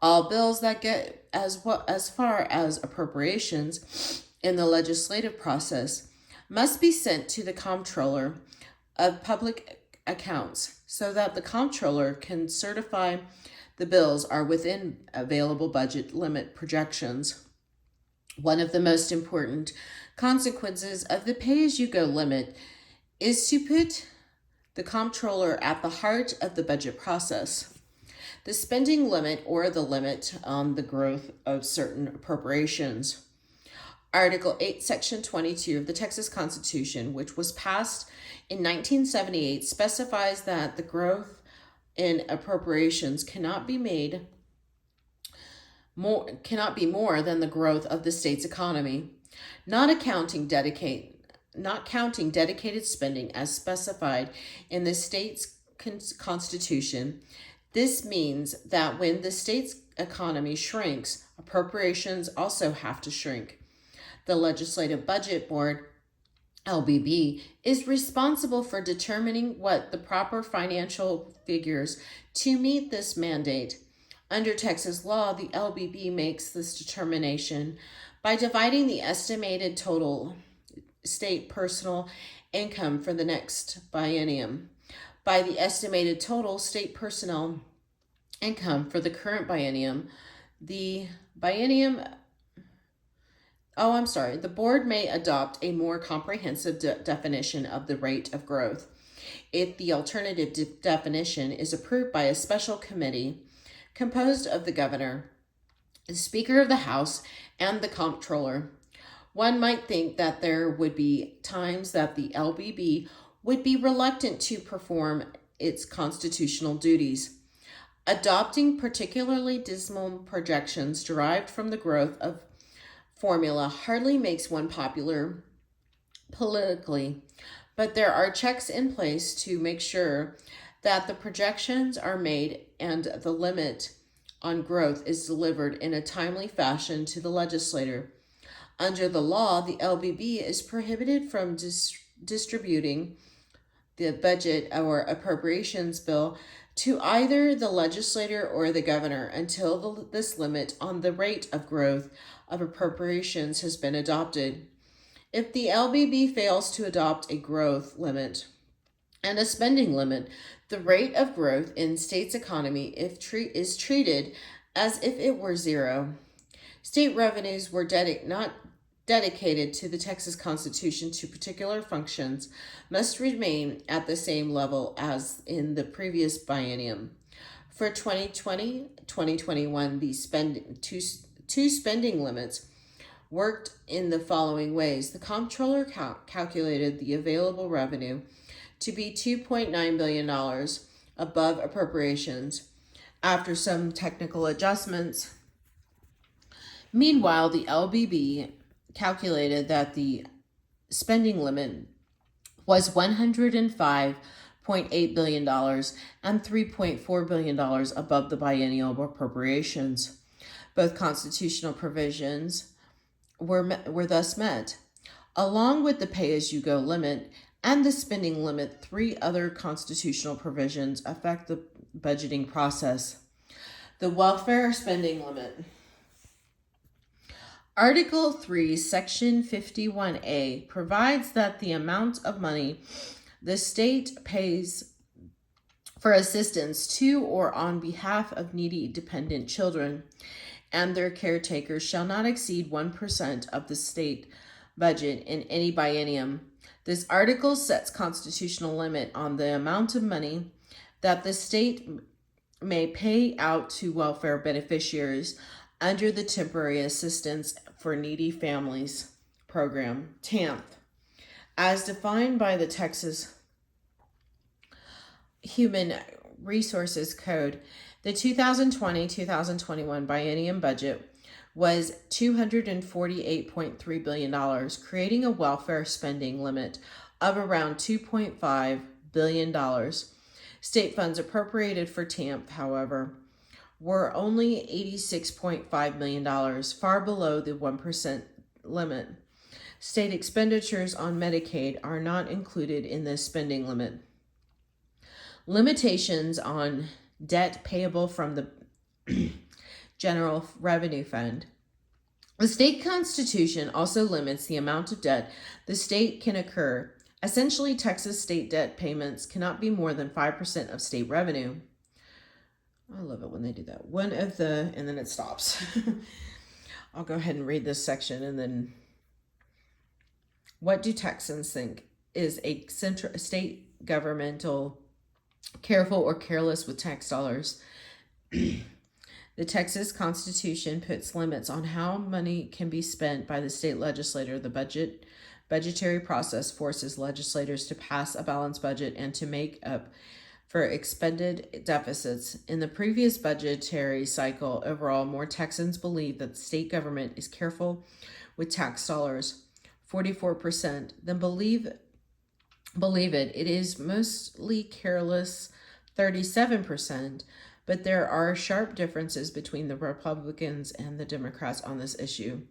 All bills that get as far as appropriations in the legislative process must be sent to the Comptroller of Public Accounts so that the Comptroller can certify the bills are within available budget limit projections. One of the most important consequences of the pay-as-you-go limit is to put the Comptroller at the heart of the budget process. The spending limit or the limit on the growth of certain appropriations. Article 8, Section 22 of the Texas Constitution, which was passed in 1978, specifies that the growth in appropriations cannot be more than the growth of the state's economy, not counting dedicated spending as specified in the state's constitution. This means that when the state's economy shrinks, appropriations also have to shrink. The Legislative Budget Board, LBB, is responsible for determining what the proper financial figures to meet this mandate. Under Texas law, the LBB makes this determination by dividing the estimated total state personal income for the next biennium by the estimated total state personnel income for the current biennium. The board may adopt a more comprehensive definition of the rate of growth if the alternative definition is approved by a special committee composed of the governor, the Speaker of the House, and the comptroller. One might think that there would be times that the LBB would be reluctant to perform its constitutional duties. Adopting particularly dismal projections derived from the growth of formula hardly makes one popular politically, but there are checks in place to make sure that the projections are made and the limit on growth is delivered in a timely fashion to the legislator. Under the law, the LBB is prohibited from distributing the budget or appropriations bill to either the legislator or the governor until this limit on the rate of growth of appropriations has been adopted. If the LBB fails to adopt a growth limit and a spending limit, the rate of growth in state's economy is treated as if it were zero. State revenues were not dedicated to the Texas Constitution to particular functions must remain at the same level as in the previous biennium. For 2020-2021, these two spending limits worked in the following ways. The comptroller calculated the available revenue to be $2.9 billion above appropriations after some technical adjustments. Meanwhile, the LBB calculated that the spending limit was $105.8 billion and $3.4 billion above the biennial appropriations. Both constitutional provisions were thus met. Along with the pay-as-you-go limit and the spending limit, three other constitutional provisions affect the budgeting process. The welfare spending limit. Article 3, Section 51A provides that the amount of money the state pays for assistance to or on behalf of needy dependent children and their caretakers shall not exceed 1% of the state budget in any biennium. This article sets constitutional limit on the amount of money that the state may pay out to welfare beneficiaries under the Temporary Assistance for Needy Families Program, TAMP, as defined by the Texas Human Resources Code. The 2020-2021 biennium budget was $248.3 billion, creating a welfare spending limit of around $2.5 billion. State funds appropriated for TAMP, however, were only $86.5 million, far below the 1% limit. State expenditures on Medicaid are not included in this spending limit. Limitations on debt payable from the General Revenue Fund. The state constitution also limits the amount of debt the state can incur. Essentially, Texas state debt payments cannot be more than 5% of state revenue. I love it when they do that. And then it stops. I'll go ahead and read this section and then. What do Texans think is a state governmental careful or careless with tax dollars? The Texas Constitution puts limits on how money can be spent by the state legislature. The budgetary process forces legislators to pass a balanced budget and to make up for expended deficits. In the previous budgetary cycle, overall, more Texans believe that the state government is careful with tax dollars. 44% then believe it. It is mostly careless, 37%. But there are sharp differences between the Republicans and the Democrats on this issue.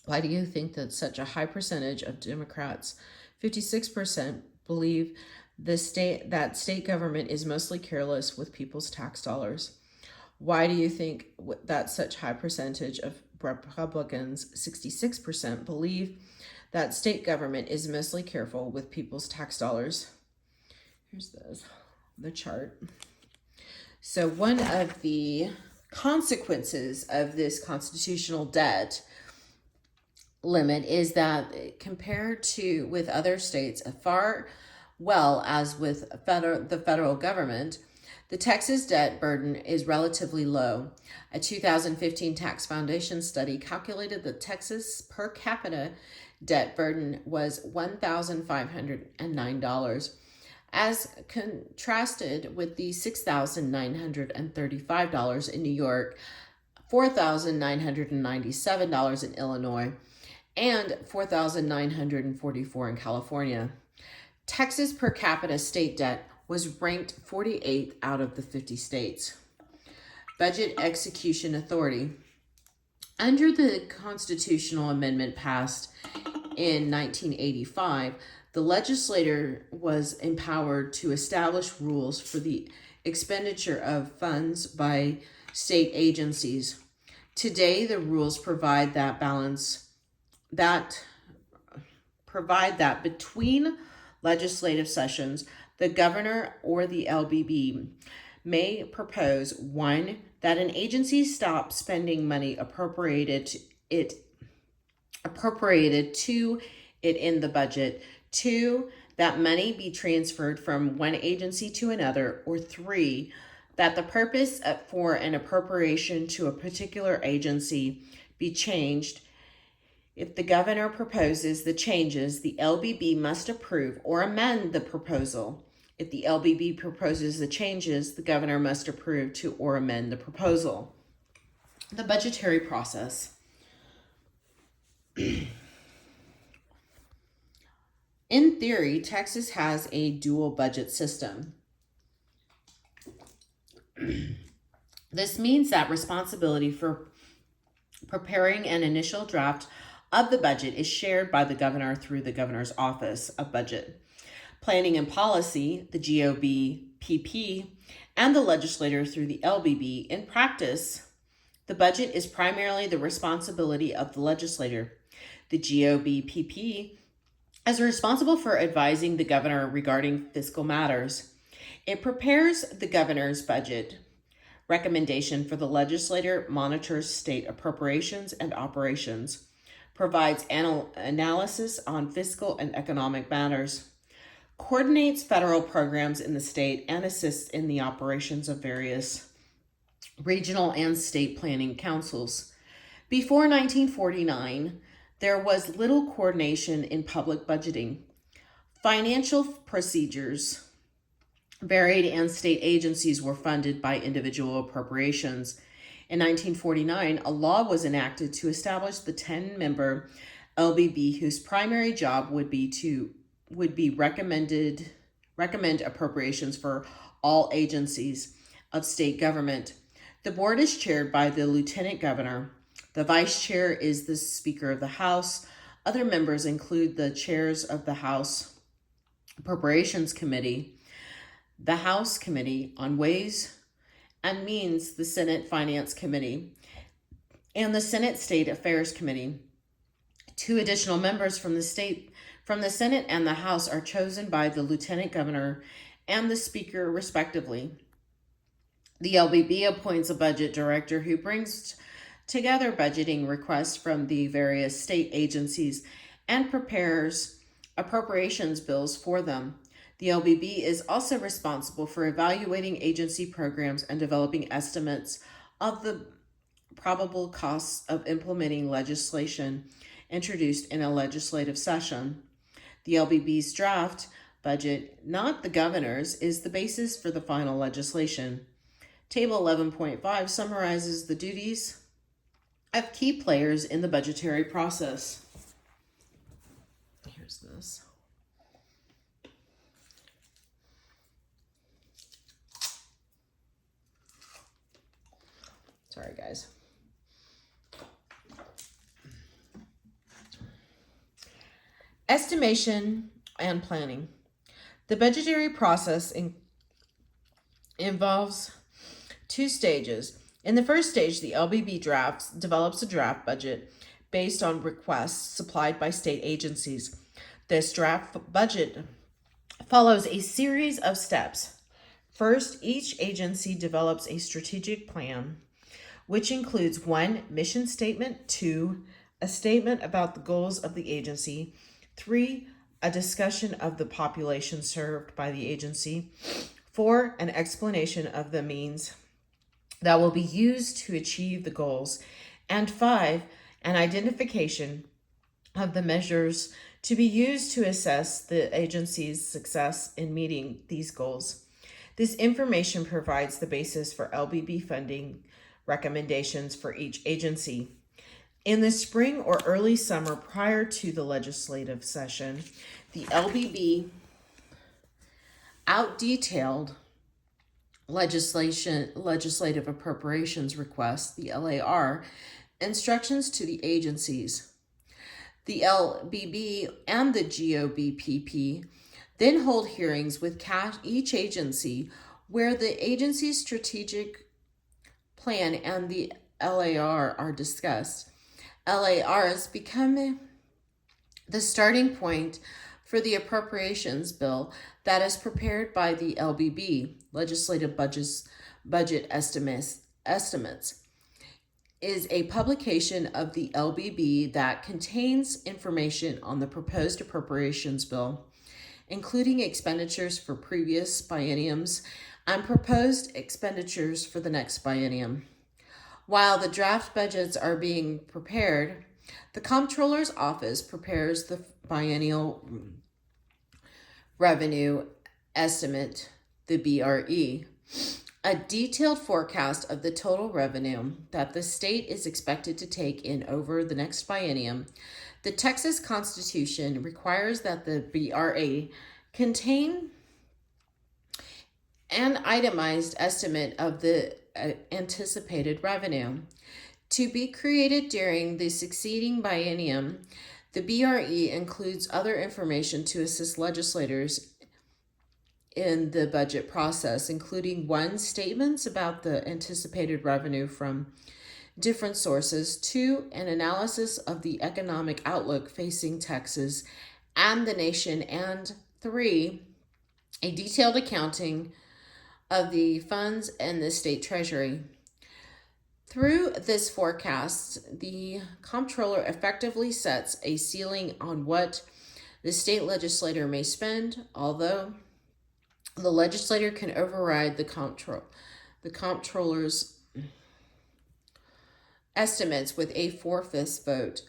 Why do you think that such a high percentage of Democrats, 56%, believe that state government is mostly careless with people's tax dollars? Why do you think that such high percentage of Republicans, 66%, believe that state government is mostly careful with people's tax dollars? Here's the chart. So one of the consequences of this constitutional debt limit is that compared to with other states, as with the federal government, the Texas debt burden is relatively low. A 2015 Tax Foundation study calculated that Texas per capita debt burden was $1,509. As contrasted with the $6,935 in New York, $4,997 in Illinois, and $4,944 in California. Texas per capita state debt was ranked 48th out of the 50 states. Budget Execution Authority. Under the constitutional amendment passed in 1985, the legislature was empowered to establish rules for the expenditure of funds by state agencies. Today, the rules provide that between legislative sessions, the governor or the LBB may propose: 1, that an agency stop spending money appropriated to it in the budget; 2, that money be transferred from one agency to another; or 3, that the purpose for an appropriation to a particular agency be changed. If the governor proposes the changes, the LBB must approve or amend the proposal. If the LBB proposes the changes, the governor must approve to or amend the proposal. The budgetary process. In theory, Texas has a dual budget system. This means that responsibility for preparing an initial draft of the budget is shared by the governor through the governor's office of budget planning and policy, the GOBPP, and the legislator through the LBB. In practice, the budget is primarily the responsibility of the legislator. The GOBPP is responsible for advising the governor regarding fiscal matters. It prepares the governor's budget recommendation for the legislator, monitors state appropriations and operations, provides analysis on fiscal and economic matters, coordinates federal programs in the state, and assists in the operations of various regional and state planning councils. Before 1949, there was little coordination in public budgeting. Financial procedures varied, and state agencies were funded by individual appropriations. In 1949, a law was enacted to establish the 10-member LBB, whose primary job would be recommend appropriations for all agencies of state government. The board is chaired by the lieutenant governor. The vice chair is the Speaker of the House. Other members include the chairs of the House Appropriations Committee, the House Committee on Ways and Means, the Senate Finance Committee, and the Senate State Affairs Committee. 2 additional members from the Senate and the House are chosen by the Lieutenant Governor and the Speaker, respectively. The LBB appoints a budget director who brings together budgeting requests from the various state agencies and prepares appropriations bills for them. The LBB is also responsible for evaluating agency programs and developing estimates of the probable costs of implementing legislation introduced in a legislative session. The LBB's draft budget, not the governor's, is the basis for the final legislation. Table 11.5 summarizes the duties of key players in the budgetary process. Here's this. Sorry, guys. Estimation and planning. The budgetary process involves two stages. In the first stage, the LBB develops a draft budget based on requests supplied by state agencies. This draft budget follows a series of steps. First, each agency develops a strategic plan, which includes 1, mission statement, 2, a statement about the goals of the agency, 3, a discussion of the population served by the agency, 4, an explanation of the means that will be used to achieve the goals, and 5, an identification of the measures to be used to assess the agency's success in meeting these goals. This information provides the basis for LBB funding recommendations for each agency. In the spring or early summer prior to the legislative session, the LBB out-detailed legislative appropriations requests, the LAR, instructions to the agencies. The LBB and the GOBPP then hold hearings with each agency where the agency's strategic plan and the LAR are discussed. LARs become the starting point for the appropriations bill that is prepared by the LBB, Legislative Budget Estimates, is a publication of the LBB that contains information on the proposed appropriations bill, including expenditures for previous bienniums and proposed expenditures for the next biennium. While the draft budgets are being prepared, the Comptroller's Office prepares the biennial revenue estimate, the BRE, a detailed forecast of the total revenue that the state is expected to take in over the next biennium. The Texas Constitution requires that the BRE contain an itemized estimate of the anticipated revenue to be created during the succeeding biennium. The BRE includes other information to assist legislators in the budget process, including 1, statements about the anticipated revenue from different sources, 2, an analysis of the economic outlook facing Texas and the nation, and 3, a detailed accounting of the funds in the state treasury. Through this forecast, the comptroller effectively sets a ceiling on what the state legislator may spend, although the legislator can override the comptroller's estimates with a 4/5 vote.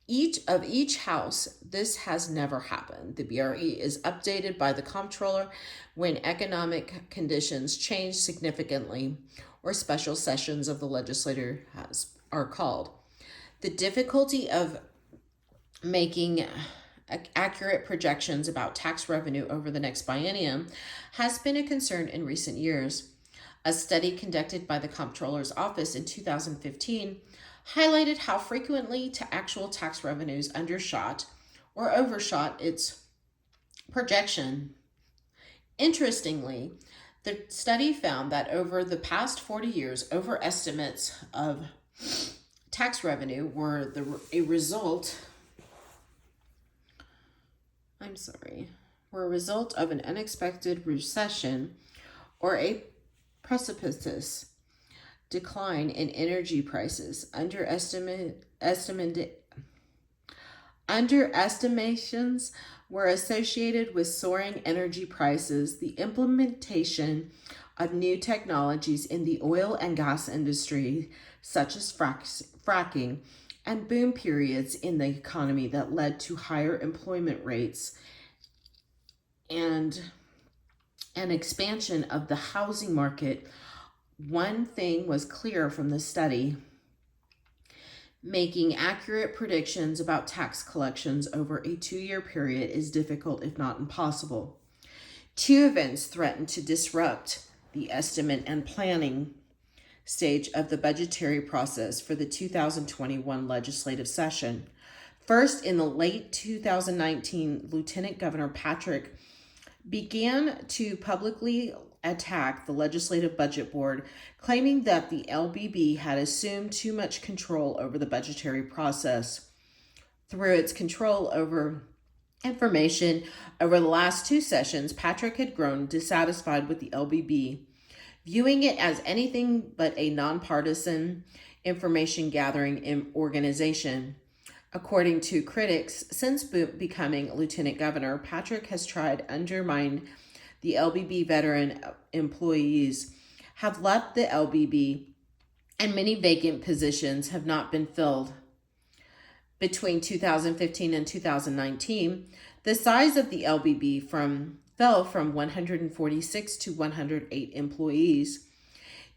Each house, this has never happened. The BRE is updated by the comptroller when economic conditions change significantly or special sessions of the legislature are called. The difficulty of making accurate projections about tax revenue over the next biennium has been a concern in recent years. A study conducted by the Comptroller's Office in 2015 highlighted how frequently actual tax revenues undershot or overshot its projection. Interestingly, the study found that over the past 40 years, overestimates of tax revenue were a result of an unexpected recession or a precipitous decline in energy prices. Underestimations were associated with soaring energy prices, the implementation of new technologies in the oil and gas industry, such as fracking, and boom periods in the economy that led to higher employment rates and an expansion of the housing market. One thing was clear from the study: making accurate predictions about tax collections over a 2-year period is difficult, if not impossible. 2 events threatened to disrupt the estimate and planning stage of the budgetary process for the 2021 legislative session. First, in the late 2019, Lieutenant Governor Patrick began to publicly attack the Legislative Budget Board, claiming that the LBB had assumed too much control over the budgetary process. Through its control over information over the last 2 sessions, Patrick had grown dissatisfied with the LBB, viewing it as anything but a nonpartisan information gathering organization. According to critics, since becoming lieutenant governor, Patrick has tried to undermine the LBB. Veteran employees have left the LBB, and many vacant positions have not been filled. Between 2015 and 2019, the size of the LBB fell from 146 to 108 employees.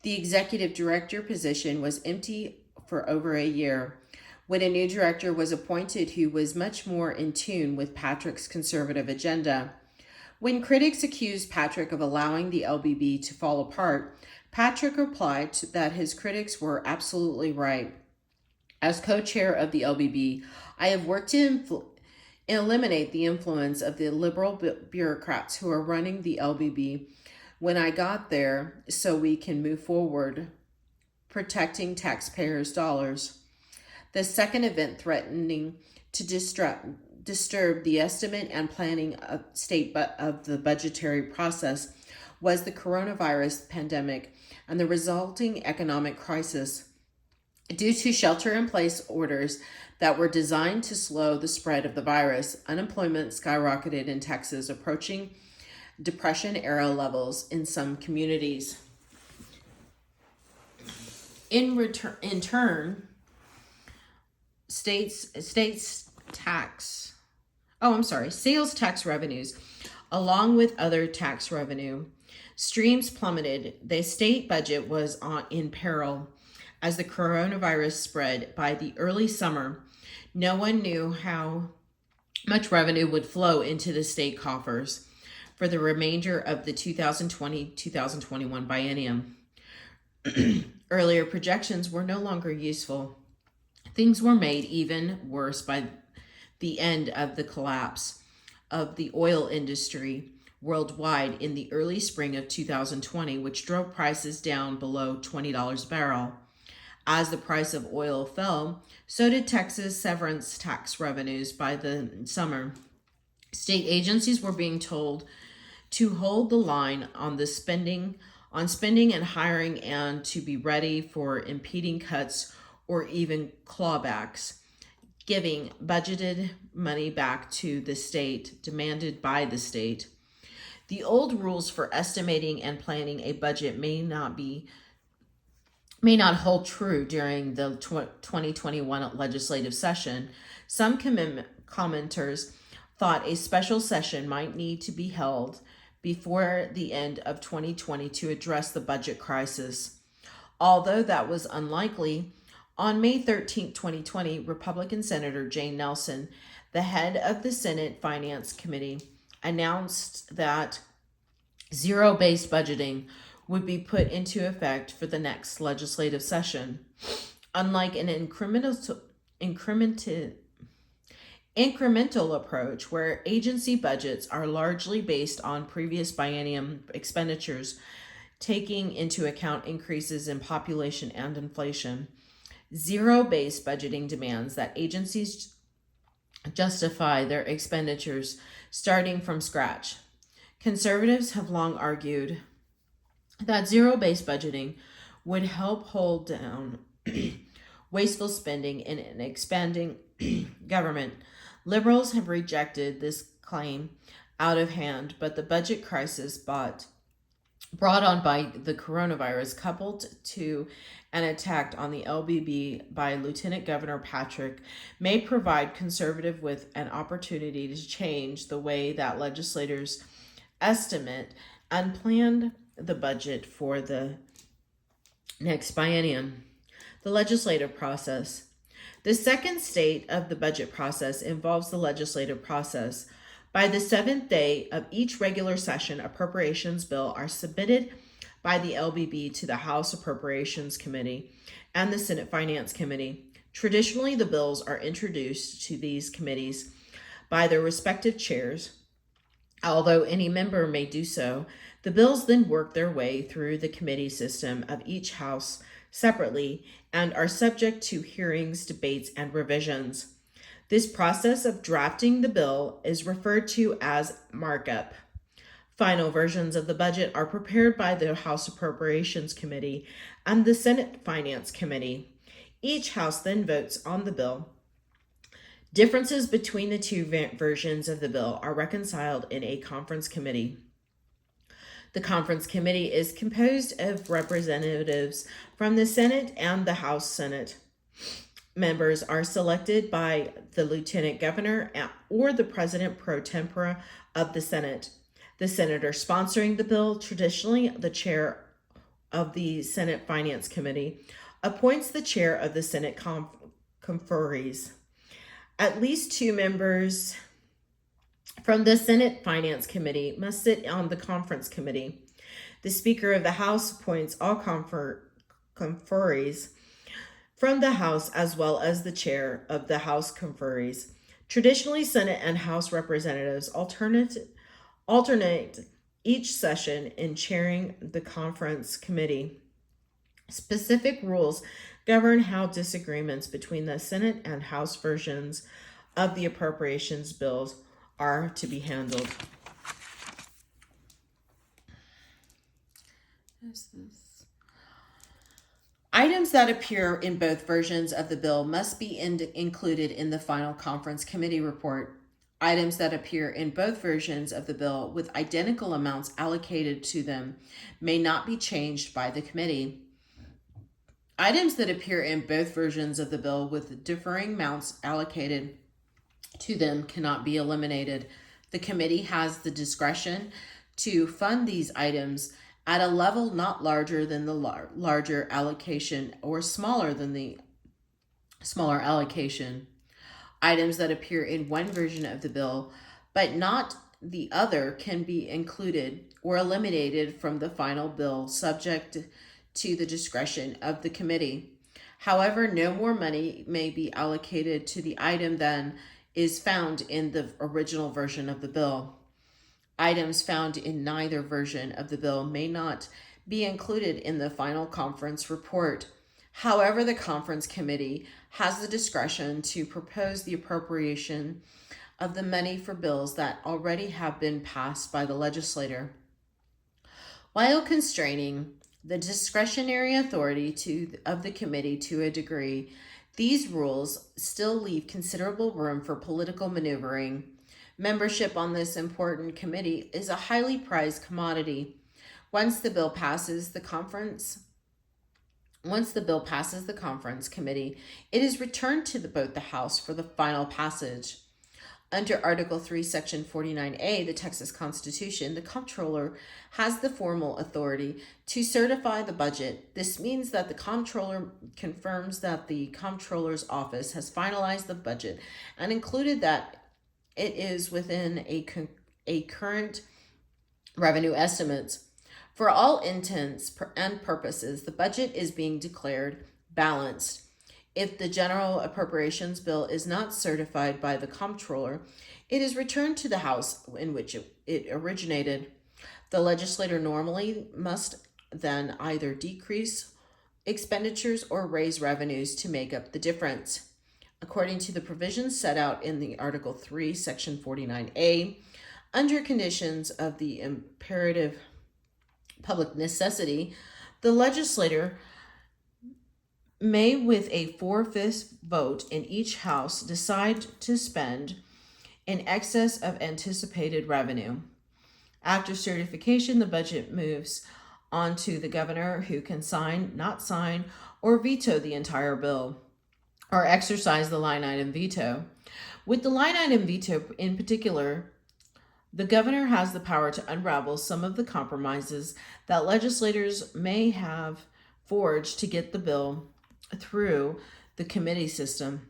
The executive director position was empty for over a year, when a new director was appointed who was much more in tune with Patrick's conservative agenda. When critics accused Patrick of allowing the LBB to fall apart, Patrick replied that his critics were absolutely right. As co-chair of the LBB, I have worked to eliminate the influence of the liberal bureaucrats who are running the LBB when I got there, so we can move forward protecting taxpayers' dollars. The second event threatening to disturb the estimate and planning of the budgetary process was the coronavirus pandemic and the resulting economic crisis. Due to shelter-in-place orders that were designed to slow the spread of the virus, unemployment skyrocketed in Texas, approaching Depression-era levels in some communities. In turn, sales tax revenues, along with other tax revenue streams, plummeted. The state budget was in peril as the coronavirus spread. By the early summer, no one knew how much revenue would flow into the state coffers for the remainder of the 2020-2021 biennium. Earlier projections were no longer useful. Things were made even worse by the end of the collapse of the oil industry worldwide in the early spring of 2020, which drove prices down below $20 a barrel. As the price of oil fell, so did Texas severance tax revenues. By the summer, state agencies were being told to hold the line on spending and hiring, and to be ready for impeding cuts or even clawbacks, giving budgeted money back to the state, demanded by the state. The old rules for estimating and planning a budget may not hold true during the 2021 legislative session. Some commenters thought a special session might need to be held before the end of 2020 to address the budget crisis. Although that was unlikely, on May 13, 2020, Republican Senator Jane Nelson, the head of the Senate Finance Committee, announced that zero-based budgeting would be put into effect for the next legislative session. Unlike an incremental approach where agency budgets are largely based on previous biennium expenditures, taking into account increases in population and inflation, zero-based budgeting demands that agencies justify their expenditures starting from scratch. Conservatives have long argued that zero-based budgeting would help hold down wasteful spending in an expanding government. Liberals have rejected this claim out of hand, but the budget crisis brought on by the coronavirus, coupled to an attack on the LBB by Lieutenant Governor Patrick, may provide conservative with an opportunity to change the way that legislators estimate and plan the budget for the next biennium. The legislative process. The second stage of the budget process involves the legislative process. By the seventh day of each regular session, appropriations bills are submitted by the LBB to the House Appropriations Committee and the Senate Finance Committee. Traditionally, the bills are introduced to these committees by their respective chairs. Although any member may do so, the bills then work their way through the committee system of each house separately and are subject to hearings, debates, and revisions. This process of drafting the bill is referred to as markup. Final versions of the budget are prepared by the House Appropriations Committee and the Senate Finance Committee. Each house then votes on the bill. Differences between the two versions of the bill are reconciled in a conference committee. The conference committee is composed of representatives from the Senate and the House Senate. Members are selected by the Lieutenant Governor or the President pro tempore of the Senate. The senator sponsoring the bill, traditionally the chair of the Senate Finance Committee, appoints the chair of the Senate conferees. At least two members from the Senate Finance Committee must sit on the conference committee. The Speaker of the House appoints all conferees from the House as well as the chair of the House conferees. Traditionally, Senate and House representatives alternate each session in chairing the conference committee. Specific rules govern how disagreements between the Senate and House versions of the appropriations bills are to be handled. Items that appear in both versions of the bill must be included in the final conference committee report. Items that appear in both versions of the bill with identical amounts allocated to them may not be changed by the committee. Items that appear in both versions of the bill with differing amounts allocated to them cannot be eliminated. The committee has the discretion to fund these items at a level not larger than the larger allocation or smaller than the smaller allocation. Items that appear in one version of the bill but not the other can be included or eliminated from the final bill, subject to the discretion of the committee. However, no more money may be allocated to the item than is found in the original version of the bill. Items found in neither version of the bill may not be included in the final conference report. However, the conference committee has the discretion to propose the appropriation of the money for bills that already have been passed by the legislator. While constraining the discretionary authority of the committee to a degree, these rules still leave considerable room for political maneuvering. Membership on this important committee is a highly prized commodity. Once the bill passes the conference committee, it is returned to both the House for the final passage. Under Article 3, Section 49A, the Texas Constitution, the comptroller has the formal authority to certify the budget. This means that the comptroller confirms that the comptroller's office has finalized the budget and included that it is within a current revenue estimates. For all intents and purposes, the budget is being declared balanced. If the general appropriations bill is not certified by the comptroller, it is returned to the House in which it originated. The legislator normally must then either decrease expenditures or raise revenues to make up the difference. According to the provisions set out in the Article 3, Section 49A, under conditions of the imperative public necessity, the legislator may, with a 4/5 vote in each house, decide to spend in excess of anticipated revenue. After certification, the budget moves on to the governor, who can sign, not sign, or veto the entire bill, or exercise the line item veto. With the line item veto in particular, the governor has the power to unravel some of the compromises that legislators may have forged to get the bill through the committee system.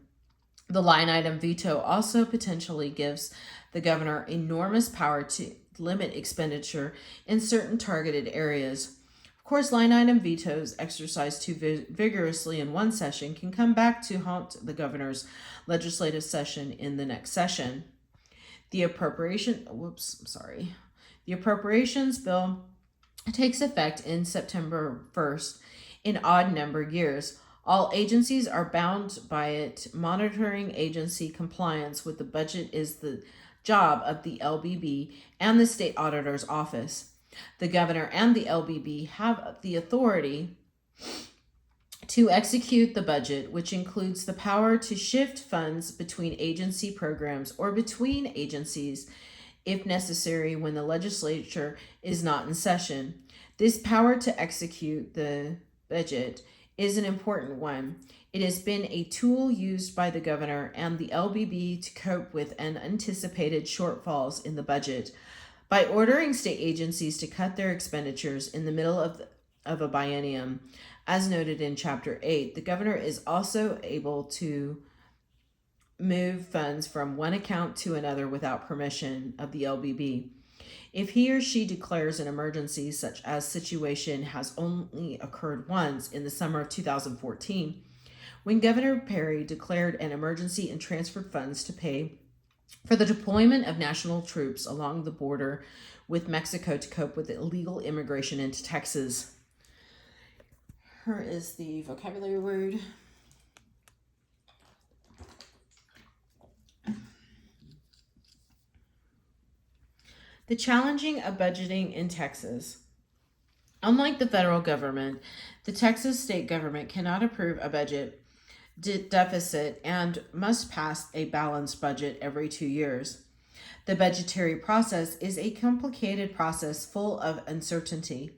The line item veto also potentially gives the governor enormous power to limit expenditure in certain targeted areas. Of course, line item vetoes exercised too vigorously in one session can come back to haunt the governor's legislative session in the next session. The appropriations bill takes effect in September 1st in odd number years. All agencies are bound by it. Monitoring agency compliance with the budget is the job of the LBB and the state auditor's office. The governor and the LBB have the authority to execute the budget, which includes the power to shift funds between agency programs or between agencies if necessary when the legislature is not in session. This power to execute the budget is an important one. It has been a tool used by the governor and the LBB to cope with unanticipated shortfalls in the budget. By ordering state agencies to cut their expenditures in the middle of a biennium, as noted in Chapter 8, the governor is also able to move funds from one account to another without permission of the LBB. If he or she declares an emergency, such as situation has only occurred once in the summer of 2014, when Governor Perry declared an emergency and transferred funds to pay for the deployment of national troops along the border with Mexico to cope with illegal immigration into Texas. Here is the vocabulary word. The challenging of budgeting in Texas. Unlike the federal government, the Texas state government cannot approve a budget deficit and must pass a balanced budget every 2 years. The budgetary process is a complicated process full of uncertainty.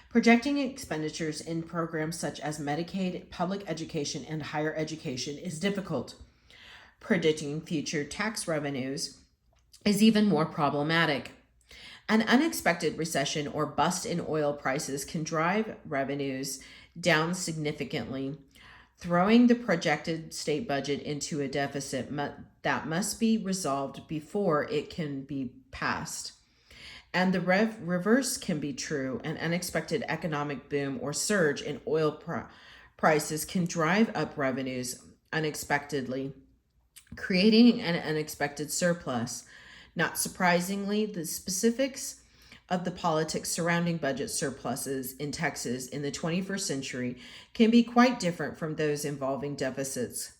Projecting expenditures in programs such as Medicaid, public education, and higher education is difficult. Predicting future tax revenues is even more problematic. An unexpected recession or bust in oil prices can drive revenues down significantly, throwing the projected state budget into a deficit that must be resolved before it can be passed. And the reverse can be true. An unexpected economic boom or surge in oil prices can drive up revenues unexpectedly, creating an unexpected surplus. Not surprisingly, the specifics of the politics surrounding budget surpluses in Texas in the 21st century can be quite different from those involving deficits.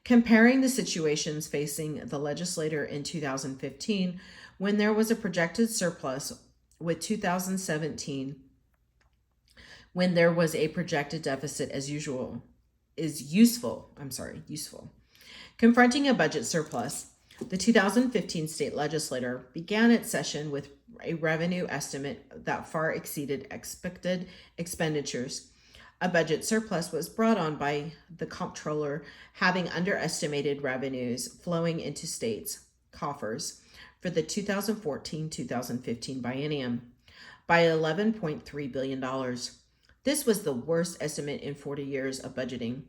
Comparing the situations facing the legislator in 2015, when there was a projected surplus, with 2017, when there was a projected deficit useful. Confronting a budget surplus. The 2015 state legislature began its session with a revenue estimate that far exceeded expected expenditures. A budget surplus was brought on by the comptroller having underestimated revenues flowing into states' coffers for the 2014-2015 biennium by $11.3 billion. This was the worst estimate in 40 years of budgeting.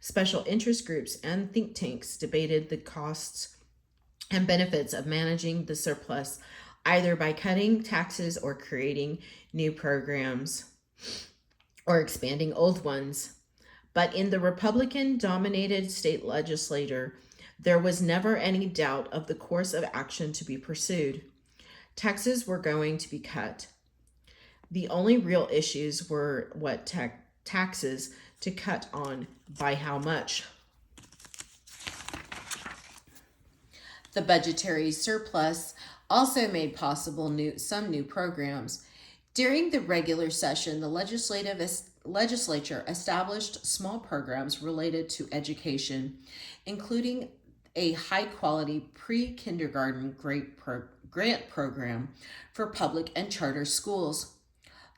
Special interest groups and think tanks debated the costs and benefits of managing the surplus, either by cutting taxes or creating new programs or expanding old ones. But in the Republican-dominated state legislature, there was never any doubt of the course of action to be pursued. Taxes were going to be cut. The only real issues were what taxes to cut on, by how much. The budgetary surplus also made possible some new programs. During the regular session, the legislature established small programs related to education, including a high-quality pre-kindergarten grant program for public and charter schools.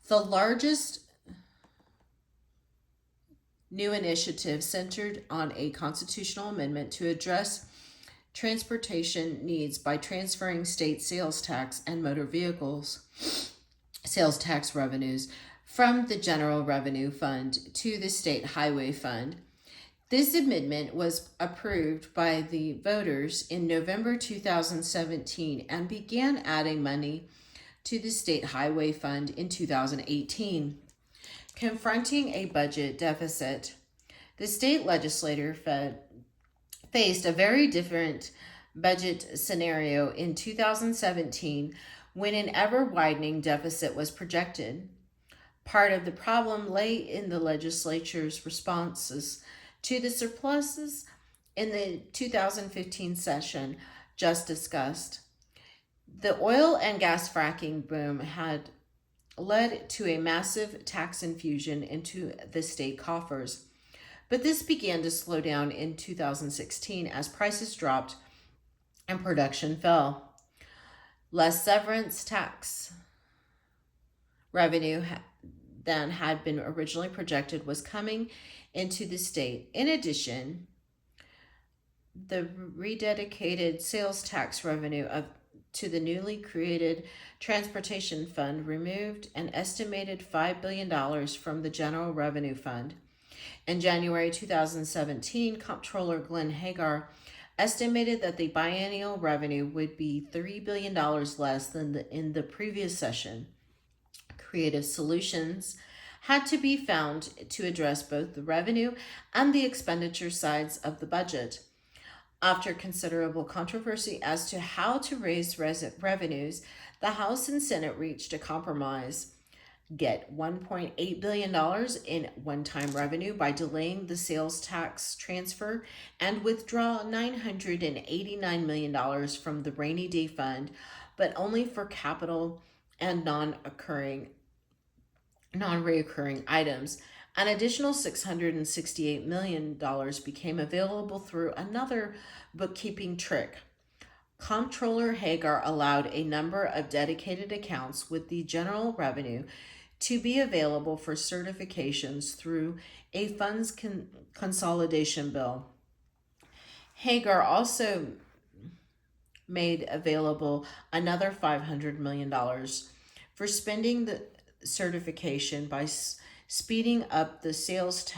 The largest new initiative centered on a constitutional amendment to address transportation needs by transferring state sales tax and motor vehicles sales tax revenues from the General Revenue Fund to the State Highway Fund. This amendment was approved by the voters in November 2017 and began adding money to the State Highway Fund in 2018. Confronting a budget deficit. The state legislature faced a very different budget scenario in 2017 when an ever-widening deficit was projected. Part of the problem lay in the legislature's responses to the surpluses in the 2015 session just discussed. The oil and gas fracking boom had led to a massive tax infusion into the state coffers. But this began to slow down in 2016 as prices dropped and production fell. Less severance tax revenue than had been originally projected was coming into the state. In addition, the rededicated sales tax revenue to the newly created Transportation Fund removed an estimated $5 billion from the General Revenue Fund. In January 2017, Comptroller Glenn Hagar estimated that the biennial revenue would be $3 billion less than in the previous session. Creative solutions had to be found to address both the revenue and the expenditure sides of the budget. After considerable controversy as to how to raise revenues, the House and Senate reached a compromise. Get $1.8 billion in one-time revenue by delaying the sales tax transfer and withdraw $989 million from the rainy day fund, but only for capital and non-recurring items. An additional $668 million became available through another bookkeeping trick. Comptroller Hagar allowed a number of dedicated accounts with the general revenue to be available for certifications through a funds consolidation bill. Hagar also made available another $500 million for spending the certification by speeding up the sales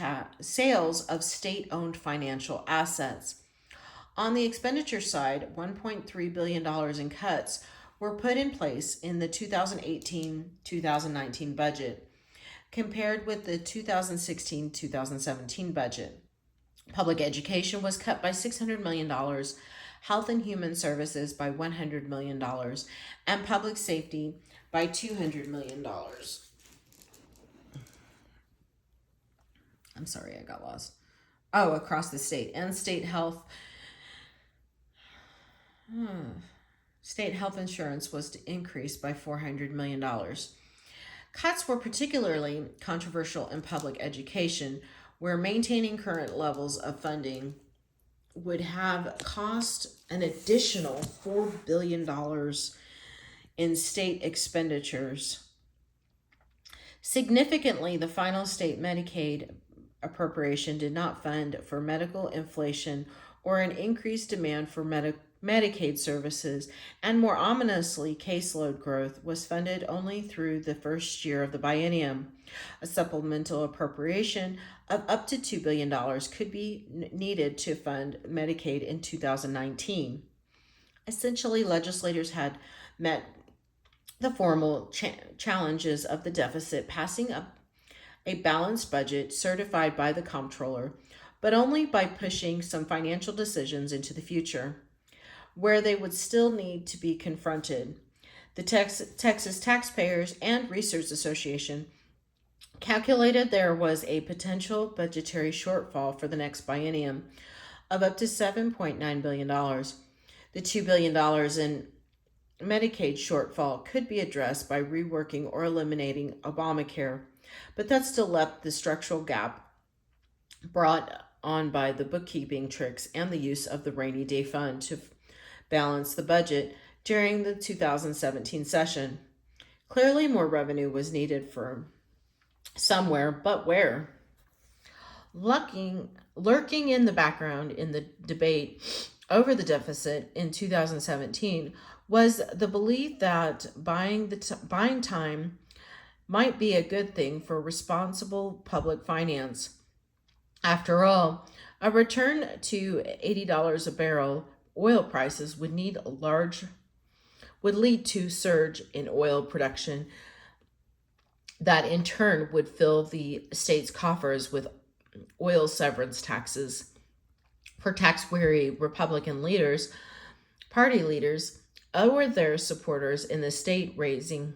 of state-owned financial assets. On the expenditure side, $1.3 billion in cuts were put in place in the 2018-2019 budget, compared with the 2016-2017 budget. Public education was cut by $600 million, Health and Human Services by $100 million, and public safety by $200 million. I'm sorry, I got lost. Oh, across the state. And state health insurance was increased by $400 million. Cuts were particularly controversial in public education, where maintaining current levels of funding would have cost an additional $4 billion in state expenditures. Significantly, the final state Medicaid appropriation did not fund for medical inflation or an increased demand for Medicaid services, and more ominously, caseload growth was funded only through the first year of the biennium. A supplemental appropriation of up to $2 billion could be needed to fund Medicaid in 2019. Essentially, legislators had met the formal challenges of the deficit, passing up a balanced budget certified by the comptroller, but only by pushing some financial decisions into the future, where they would still need to be confronted. The Texas Taxpayers and Research Association calculated there was a potential budgetary shortfall for the next biennium of up to $7.9 billion. The $2 billion in Medicaid shortfall could be addressed by reworking or eliminating Obamacare, but that still left the structural gap brought on by the bookkeeping tricks and the use of the rainy day fund to balance the budget during the 2017 session. Clearly, more revenue was needed for somewhere, but where? Lurking in the background in the debate over the deficit in 2017 was the belief that buying time might be a good thing for responsible public finance. After all, a return to $80 a barrel oil prices would lead to surge in oil production that in turn would fill the state's coffers with oil severance taxes. For tax-weary Republican party leaders, or their supporters in the state, raising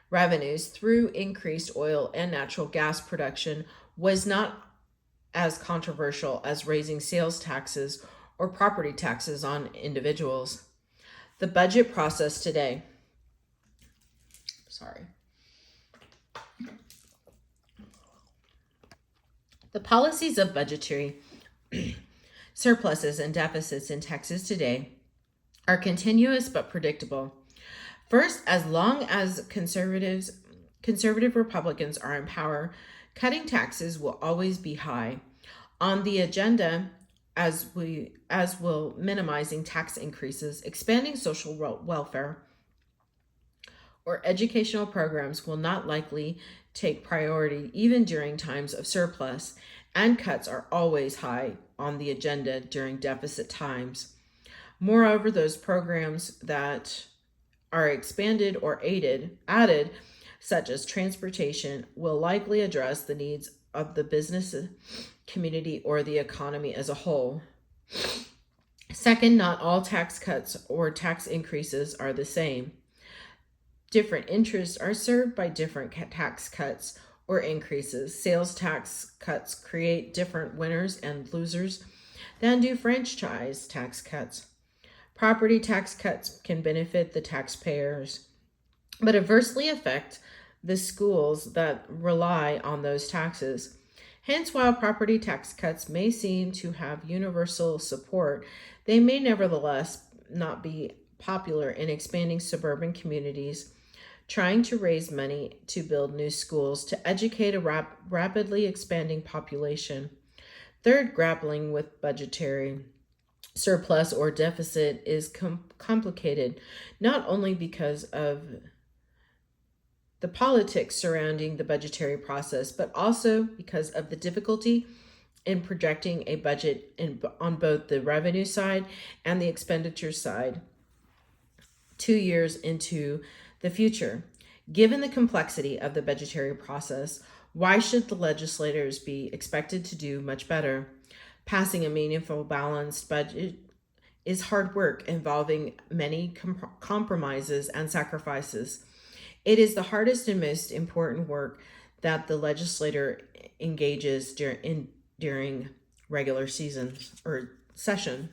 revenues through increased oil and natural gas production was not as controversial as raising sales taxes or property taxes on individuals. The budget process today. The policies of budgetary surpluses and deficits in Texas today are continuous but predictable. First, as long as conservative Republicans are in power, cutting taxes will always be high on the agenda, as will minimizing tax increases, expanding social welfare, or educational programs will not likely take priority even during times of surplus, and cuts are always high on the agenda during deficit times. Moreover, those programs that are expanded or added, such as transportation, will likely address the needs of the business community or the economy as a whole. Second, not all tax cuts or tax increases are the same. Different interests are served by different tax cuts or increases. Sales tax cuts create different winners and losers than do franchise tax cuts. Property tax cuts can benefit the taxpayers, but adversely affect the schools that rely on those taxes. Hence, while property tax cuts may seem to have universal support, they may nevertheless not be popular in expanding suburban communities trying to raise money to build new schools to educate a rapidly expanding population. Third, grappling with budgetary surplus or deficit is complicated, not only because of the politics surrounding the budgetary process, but also because of the difficulty in projecting a budget on both the revenue side and the expenditure side 2 years into the future. Given the complexity of the budgetary process, why should the legislators be expected to do much better? Passing a meaningful, balanced budget is hard work involving many compromises and sacrifices. It is the hardest and most important work that the legislator engages during regular seasons or session.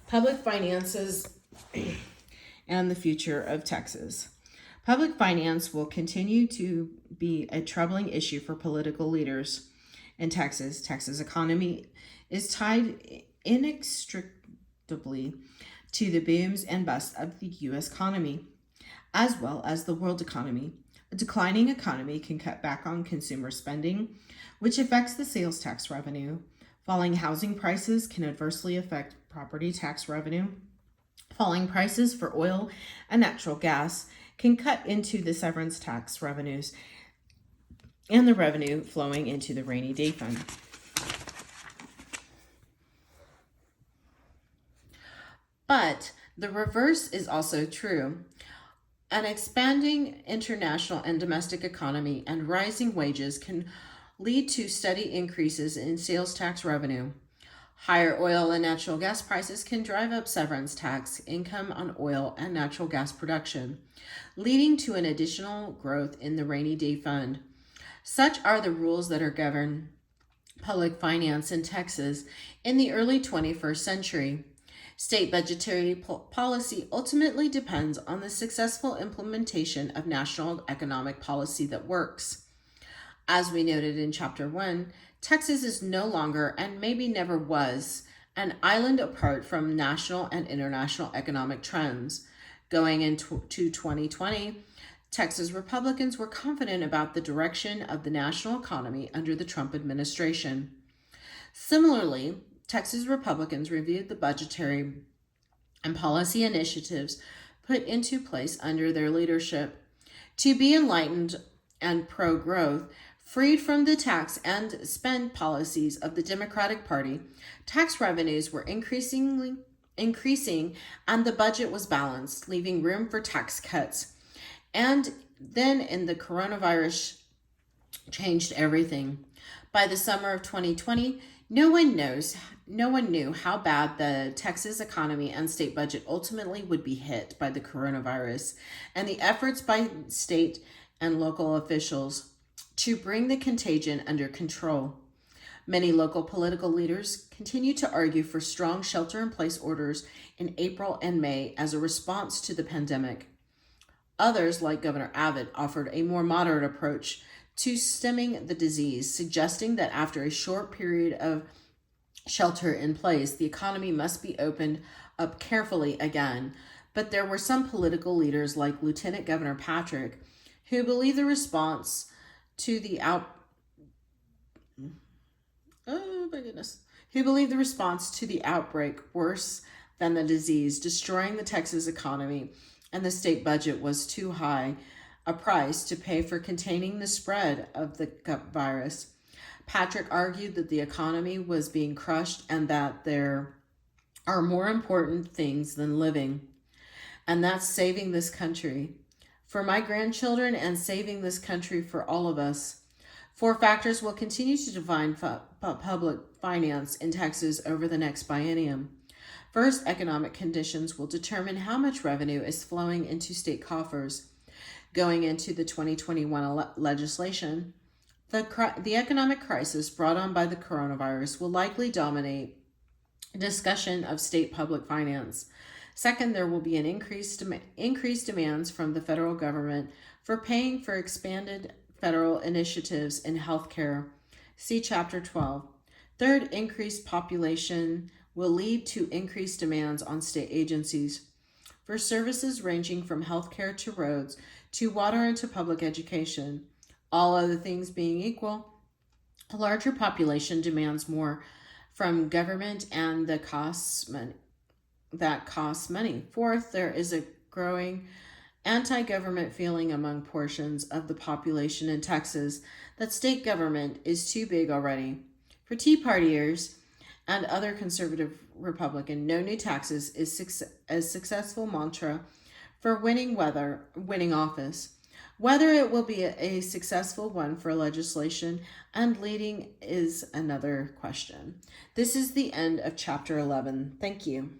Public finances and the future of Texas. Public finance will continue to be a troubling issue for political leaders in Texas. Texas economy is tied inextricably to the booms and busts of the U.S. economy, as well as the world economy. A declining economy can cut back on consumer spending, which affects the sales tax revenue. Falling housing prices can adversely affect property tax revenue. Falling prices for oil and natural gas can cut into the severance tax revenues and the revenue flowing into the rainy day fund. But the reverse is also true. An expanding international and domestic economy and rising wages can lead to steady increases in sales tax revenue. Higher oil and natural gas prices can drive up severance tax income on oil and natural gas production, leading to an additional growth in the rainy day fund. Such are the rules that are govern public finance in Texas in the early 21st century. State budgetary policy ultimately depends on the successful implementation of national economic policy that works. As we noted in Chapter 1, Texas is no longer, and maybe never was, an island apart from national and international economic trends. Going into 2020, Texas Republicans were confident about the direction of the national economy under the Trump administration. Similarly, Texas Republicans reviewed the budgetary and policy initiatives put into place under their leadership. To be enlightened and pro growth, freed from the tax and spend policies of the Democratic Party, tax revenues were increasing and the budget was balanced, leaving room for tax cuts. And then in the coronavirus changed everything. By the summer of 2020, no one knew how bad the Texas economy and state budget ultimately would be hit by the coronavirus, and the efforts by state and local officials to bring the contagion under control. Many local political leaders continue to argue for strong shelter-in-place orders in April and May as a response to the pandemic. Others, like Governor Abbott, offered a more moderate approach to stemming the disease, suggesting that after a short period of shelter in place, the economy must be opened up carefully again. But there were some political leaders, like Lieutenant Governor Patrick, who believed the response to the outbreak worse than the disease, destroying the Texas economy, and the state budget was too high a price to pay for containing the spread of the virus. Patrick argued that the economy was being crushed and that there are more important things than living, and that's saving this country for my grandchildren and saving this country for all of us. 4 factors will continue to define public finance in Texas over the next biennium. First, economic conditions will determine how much revenue is flowing into state coffers. Going into the 2021 legislation, the economic crisis brought on by the coronavirus will likely dominate discussion of state public finance. Second, there will be an increased demands from the federal government for paying for expanded federal initiatives in healthcare. See Chapter 12. Third, increased population will lead to increased demands on state agencies for services ranging from healthcare to roads to water and to public education. All other things being equal, a larger population demands more from government and that costs money. Fourth, there is a growing anti-government feeling among portions of the population in Texas that state government is too big already. For Tea Partiers and other conservative Republican, no new taxes is a successful mantra for winning office. Whether it will be a successful one for legislation and leading is another question. This is the end of Chapter 11. Thank you.